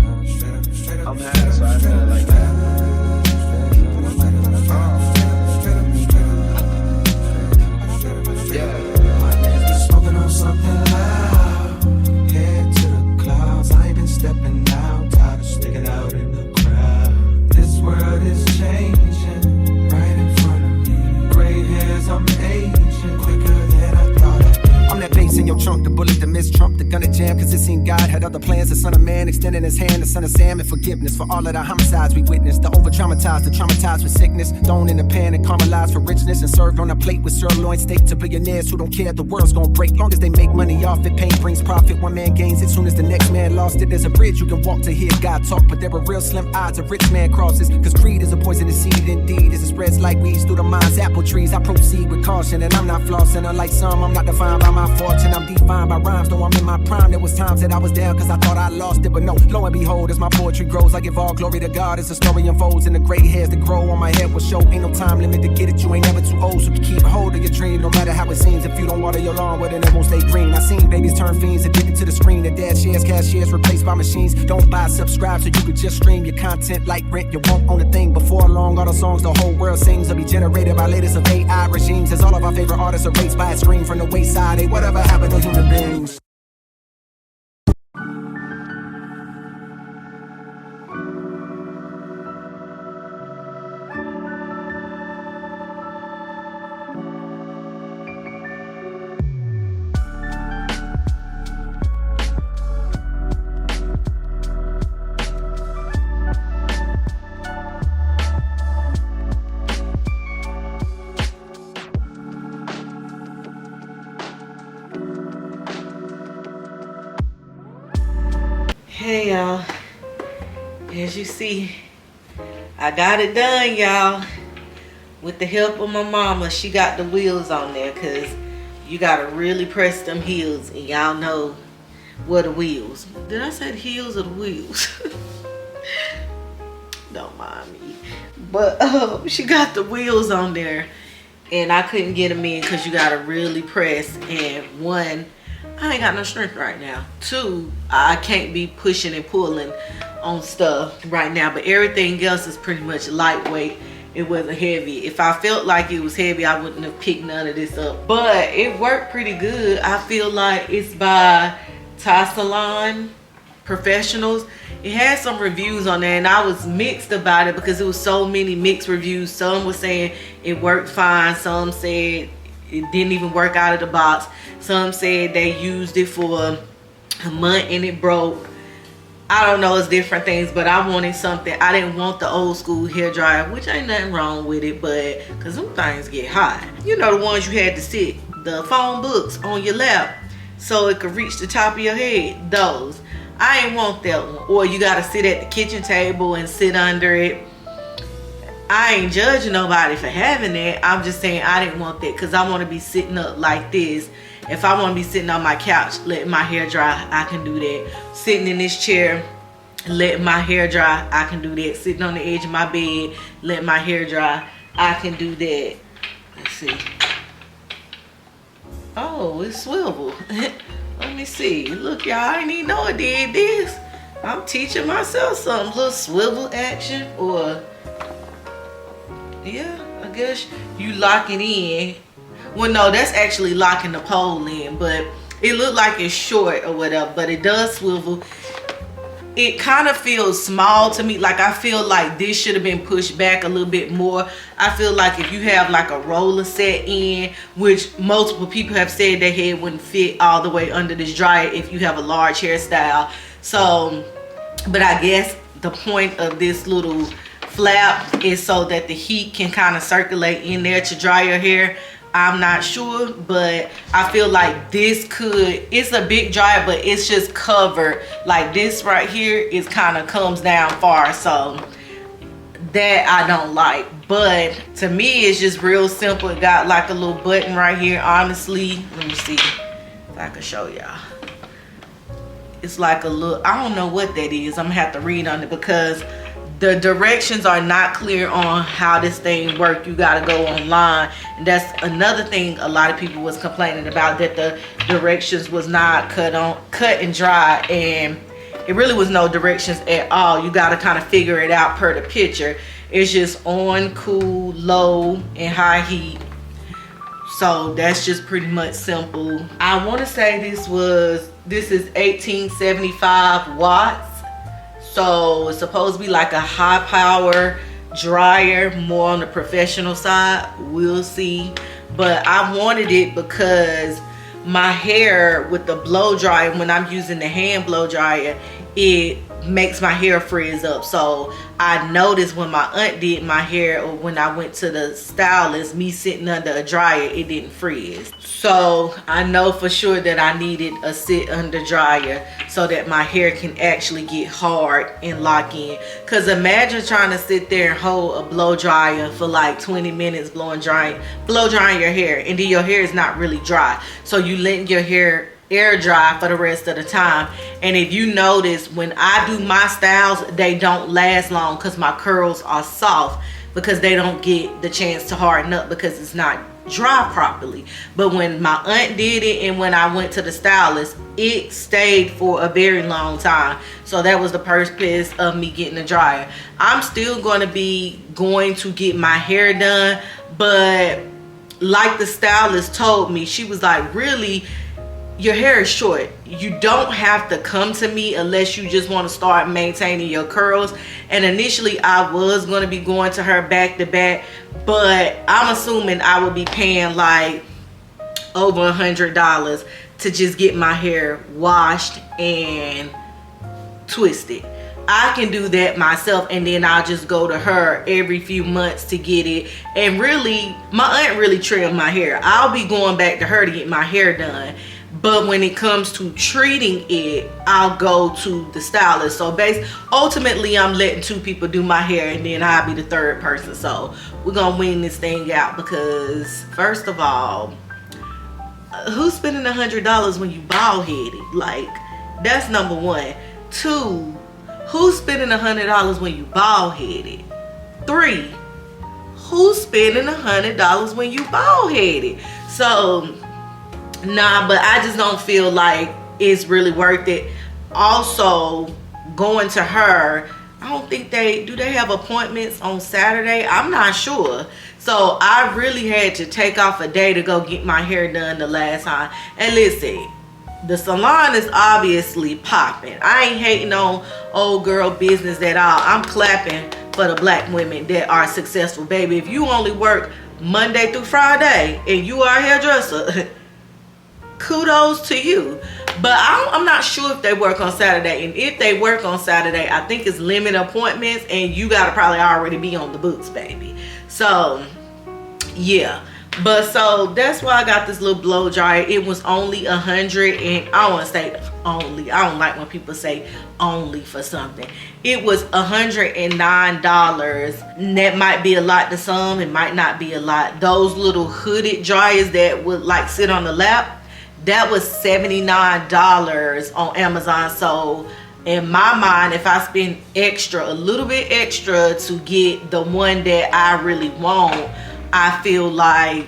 up, straight up, straight up. I'm happy, so I feel like that. Smoking on something loud. Head to the clouds. I ain't been stepping out. Tired of sticking out in the crowd. This world is changing right in front of me. Gray hairs, I'm aging quicker than I thought I'd be. I'm that bass in your trunk, the bullet, the miss Trump, the gunna jam, cause it seemed God had other plans. The son of man extending his hand, the son of Sam, and forgiveness for all of the homicides we witnessed. The over-traumatized, the traumatized with sickness, thrown in the pan and caramelized for richness, and served on a plate with sirloin steak to billionaires who don't care the world's gonna break. Long as they make money off it, pain brings profit. One man gains it, soon as the next man lost it. There's a bridge you can walk to hear God talk, but there are real slim odds a rich man crosses, cause greed is a poisonous seed indeed. As it spreads like weeds through the mind's apple trees, I proceed with caution, and I'm not flossing. Unlike some, I'm not defined by my fortune, I'm defined by rhymes. Though I'm in my prime, there was times that I was down cause I thought I lost it, but no, lo and behold, as my poetry grows, I give all glory to God as the story unfolds, and the gray hairs that grow on my head will show. Ain't no time limit to get it, you ain't never too old, so keep a hold of your dream, no matter how it seems. If you don't water your lawn, well then it won't stay green. I seen babies turn fiends, addicted to the screen. The dad shares, cashiers replaced by machines. Don't buy, subscribe so you can just stream your content like rent. You won't own a thing. Before long, all the songs the whole world sings will be generated by latest of AI regimes, as all of our favorite artists erased by a screen from the wayside. Hey, whatever happened to human beings? Hey y'all, as you see, I got it done, y'all. With the help of my mama, she got the wheels on there, cause you gotta really press them heels, and y'all know what the wheels. Did I say the heels or the wheels? Don't mind me. But she got the wheels on there, and I couldn't get them in because you gotta really press. And one, I ain't got no strength right now. Two, I can't be pushing and pulling on stuff right now, but everything else is pretty much lightweight. It wasn't heavy. If I felt like it was heavy, I wouldn't have picked none of this up, but it worked pretty good. I feel like it's by Thai Salon. professionals. It had some reviews on there, and I was mixed about it because it was so many mixed reviews. Some were saying it worked fine, some said it didn't even work out of the box, some said they used it for a month and it broke. I don't know, it's different things, but I wanted something. I didn't want the old school hair dryer, which ain't nothing wrong with it, but because them things get hot. You know, the ones you had to sit the phone books on your lap so it could reach the top of your head. Those, I ain't want that one. Or you gotta sit at the kitchen table and sit under it. I ain't judging nobody for having that. I'm just saying I didn't want that because I want to be sitting up like this. If I want to be sitting on my couch letting my hair dry, I can do that. Sitting in this chair letting my hair dry, I can do that. Sitting on the edge of my bed letting my hair dry, I can do that. Let's see. Oh, it's swivel. Let me see. Look, y'all, I didn't even know it did this. I'm teaching myself something. Little swivel action, or yeah, I guess you lock it in. Well, no, that's actually locking the pole in, but it looked like it's short or whatever, but it does swivel. It kind of feels small to me. Like, I feel like this should have been pushed back a little bit more. I feel like if you have like a roller set in, which multiple people have said their head wouldn't fit all the way under this dryer if you have a large hairstyle. So, but I guess the point of this little flap is so that the heat can kind of circulate in there to dry your hair. I'm not sure, but I feel like this could, it's a big dryer, but it's just covered. Like this right here is kind of comes down far, so that I don't like. But to me, it's just real simple. It got like a little button right here. Honestly, let me see if I can show y'all. It's like a little, I don't know what that is. I'm gonna have to read on it because the directions are not clear on how this thing works. You gotta go online, and that's another thing a lot of people was complaining about, that the directions was not cut and dry, and it really was no directions at all. You gotta kind of figure it out per the picture. It's just on, cool, low, and high heat. So that's just pretty much simple. I want to say this is 1875 watts. So it's supposed to be like a high power dryer, more on the professional side. We'll see. But I wanted it because my hair with the blow dryer, when I'm using the hand blow dryer, it makes my hair frizz up. So I noticed when my aunt did my hair, or when I went to the stylist, me sitting under a dryer, it didn't frizz. So I know for sure that I needed a sit under dryer so that my hair can actually get hard and lock in. Because imagine trying to sit there and hold a blow dryer for like 20 minutes blow drying your hair, and then your hair is not really dry. So you letting your hair air dry for the rest of the time. And if you notice, when I do my styles, they don't last long because my curls are soft, because they don't get the chance to harden up because it's not dry properly. But when my aunt did it and when I went to the stylist, it stayed for a very long time. So that was the purpose of me getting a dryer. I'm still going to get my hair done, but like the stylist told me, she was like, really, your hair is short. You don't have to come to me unless you just want to start maintaining your curls. And initially I was going to be going to her back to back, but I'm assuming I would be paying like over $100 to just get my hair washed and twisted. I can do that myself, and then I'll just go to her every few months to get it. And really, my aunt really trimmed my hair. I'll be going back to her to get my hair done. But when it comes to treating it, I'll go to the stylist. So ultimately, I'm letting two people do my hair, and then I'll be the third person. So we're going to wing this thing out, because first of all, who's spending $100 when you bald headed? Like, that's number one. Two, who's spending $100 when you bald headed? Three, who's spending $100 when you bald headed? So nah, but I just don't feel like it's really worth it. Also, going to her, I don't think do they have appointments on Saturday? I'm not sure. So I really had to take off a day to go get my hair done the last time. And listen, The salon is obviously popping. I ain't hating on old girl business at all. I'm clapping for the black women that are successful, baby. If you only work Monday through Friday and you are a hairdresser, kudos to you. But I'm not sure if they work on Saturday, and if they work on Saturday, I think it's limited appointments, and you gotta probably already be on the books, baby. So yeah, but so that's why I got this little blow dryer. It was only 100, and I don't want to say only. I don't like when people say only for something. It was $109. That might be a lot to some, it might not be a lot. Those little hooded dryers that would like sit on the lap, that was $79 on Amazon. So in my mind, if I spend extra, a little bit extra to get the one that I really want, I feel like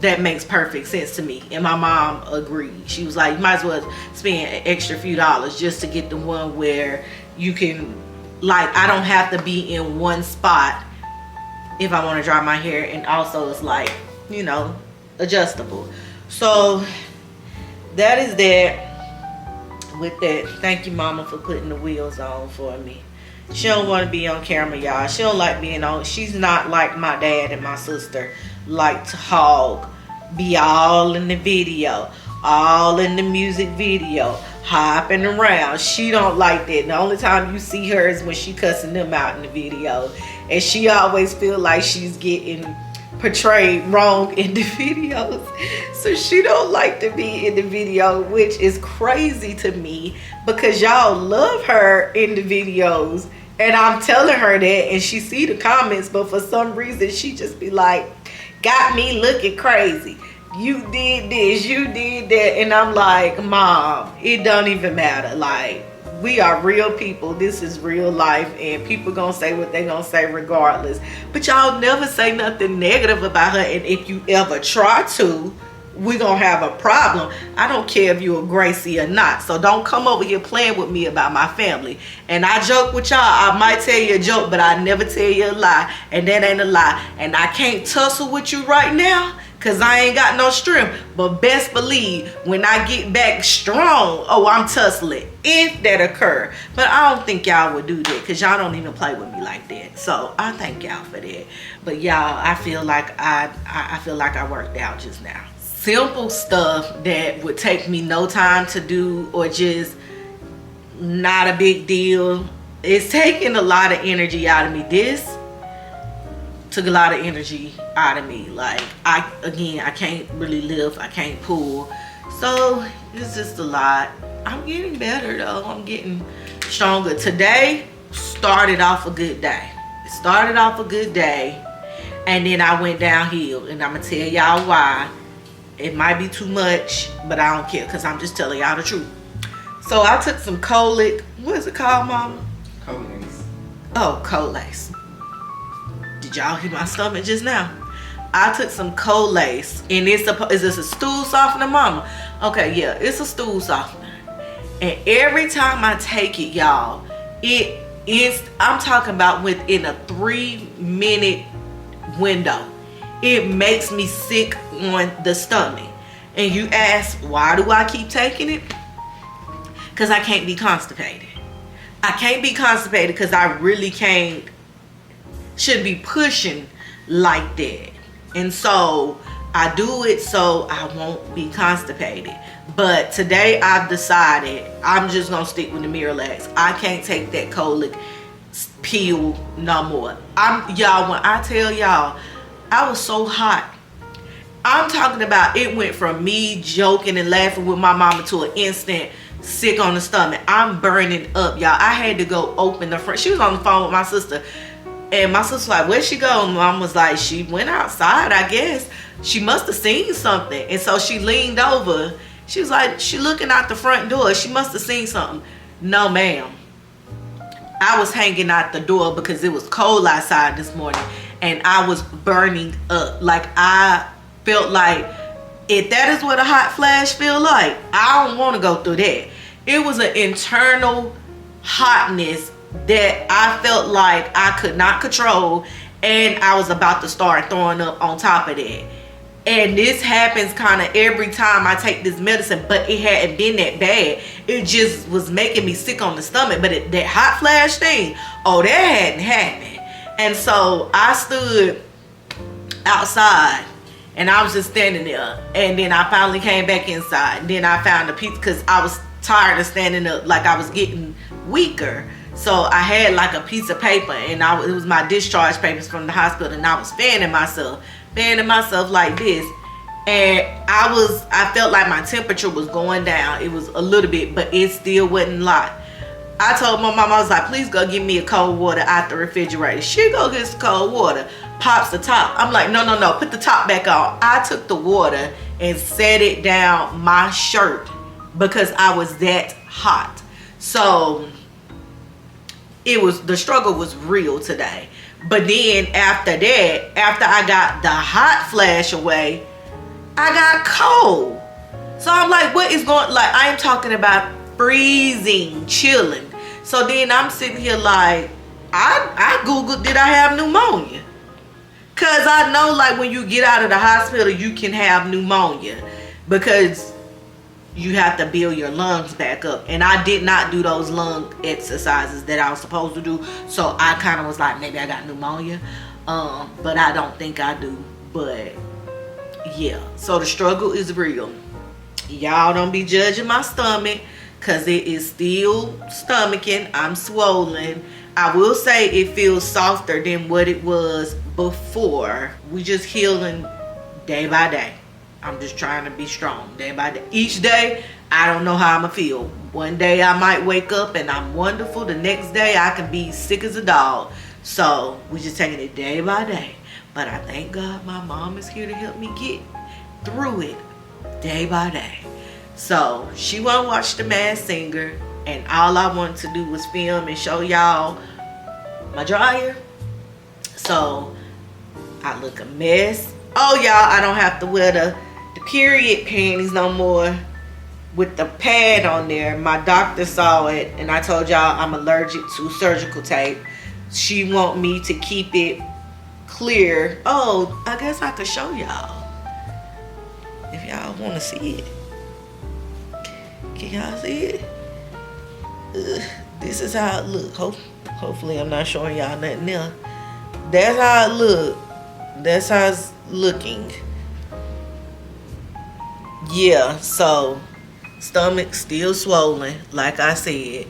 that makes perfect sense to me. And my mom agreed. She was like, you might as well spend an extra few dollars just to get the one where you can, like, I don't have to be in one spot if I want to dry my hair. And also it's like, you know, adjustable. So that is that. With that, thank you, mama, for putting the wheels on for me. She don't want to be on camera, y'all. She don't like being on. She's not like my dad and my sister like to hog, be all in the video, all in the music video, hopping around. She don't like that. The only time you see her is when she cussing them out in the video, and she always feel like she's getting portrayed wrong in the videos. So she don't like to be in the video, which is crazy to me because y'all love her in the videos, and I'm telling her that, and she see the comments, but for some reason she just be like, got me looking crazy, you did this, you did that. And I'm like, Mom, it don't even matter. Like, we are real people. This is real life, and people gonna say what they gonna say regardless. But y'all never say nothing negative about her, and if you ever try to, we gonna have a problem. I don't care if you're a Gracie or not. So don't come over here playing with me about my family. And I joke with y'all. I might tell you a joke, but I never tell you a lie, and that ain't a lie. And I can't tussle with you right now because I ain't got no strength. But best believe when I get back strong, oh, I'm tussling if that occur. But I don't think y'all would do that because y'all don't even play with me like that. So I thank y'all for that. But y'all, I feel like I feel like I worked out just now. Simple stuff that would take me no time to do, or just not a big deal. It's taking a lot of energy out of me. This took a lot of energy out of me. Like, I can't really lift, I can't pull. So it's just a lot. I'm getting better though. I'm getting stronger. Today started off a good day. It started off a good day, and then I went downhill, and I'm gonna tell y'all why. It might be too much, but I don't care because I'm just telling y'all the truth. So I took some colic. What is it called, Mama? Colace. Oh, Colace. Did y'all hear my stomach just now? I took some Colace, and is this a stool softener, Mama? Okay, yeah, it's a stool softener. And every time I take it, y'all, it is, I'm talking about within a 3-minute window, it makes me sick on the stomach. And you ask, why do I keep taking it? Because I can't be constipated. I can't be constipated because I really shouldn't be pushing like that. And so I do it so I won't be constipated. But today I've decided I'm just gonna stick with the Miralax. I can't take that colic pill no more. Y'all, when I tell y'all, I was so hot. I'm talking about, it went from me joking and laughing with my mama to an instant sick on the stomach. I'm burning up, y'all. I had to go open the front. She was on the phone with my sister, and my sister was like, where'd she go? And mom was like, she went outside, I guess. She must have seen something. And so she leaned over. She was like, she looking out the front door. She must have seen something. No, ma'am. I was hanging out the door because it was cold outside this morning, and I was burning up. Like, I felt like, if that is what a hot flash feel like, I don't want to go through that. It was an internal hotness that I felt like I could not control, and I was about to start throwing up on top of that. And this happens kind of every time I take this medicine, but it hadn't been that bad. It just was making me sick on the stomach. But that hot flash thing, oh, that hadn't happened. And so I stood outside and I was just standing there. And then I finally came back inside. And then I found a piece because I was tired of standing up, like I was getting weaker. So I had like a piece of paper, and it was my discharge papers from the hospital, and I was fanning myself like this. And I felt like my temperature was going down. It was a little bit, but it still wasn't a lot. I told my mom, I was like, please go get me a cold water out the refrigerator. She go get some cold water, pops the top. I'm like, no, put the top back on. I took the water and set it down my shirt because I was that hot. So the struggle was real today. But then after that, after I got the hot flash away, I got cold. So I'm like, what is going, like, I'm talking about freezing, chilling. So then I'm sitting here like, I Googled, did I have pneumonia? Because I know, like, when you get out of the hospital, you can have pneumonia because you have to build your lungs back up. And I did not do those lung exercises that I was supposed to do. So I kind of was like, maybe I got pneumonia. But I don't think I do. But yeah, so the struggle is real. Y'all don't be judging my stomach because it is still stomaching. I'm swollen. I will say it feels softer than what it was before. We just healing day by day. I'm just trying to be strong day by day. Each day, I don't know how I'm going to feel. One day I might wake up and I'm wonderful. The next day I can be sick as a dog. So we're just taking it day by day. But I thank God my mom is here to help me get through it day by day. So she won't watch The Masked Singer. And all I wanted to do was film and show y'all my dryer. So I look a mess. Oh, y'all, I don't have to wear the period panties no more with the pad on there. My doctor saw it and I told y'all I'm allergic to surgical tape. She want me to keep it clear. Oh, I guess I could show y'all if y'all want to see it. Can y'all see it? This is how it look. Hopefully I'm not showing y'all nothing else. That's how it look. That's how it's looking. Yeah, so stomach still swollen, like I said.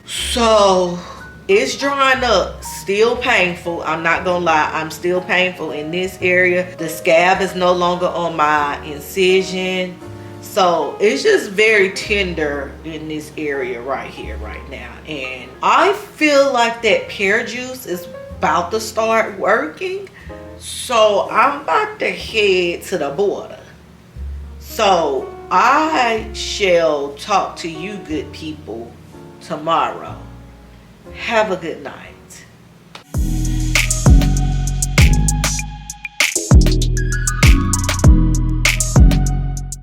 So it's drying up, still painful. I'm not gonna lie, I'm still painful in this area. The scab is no longer on my incision. So it's just very tender in this area right here, right now. And I feel like that pear juice is about to start working. So I'm about to head to the border. So I shall talk to you good people tomorrow. Have a good night.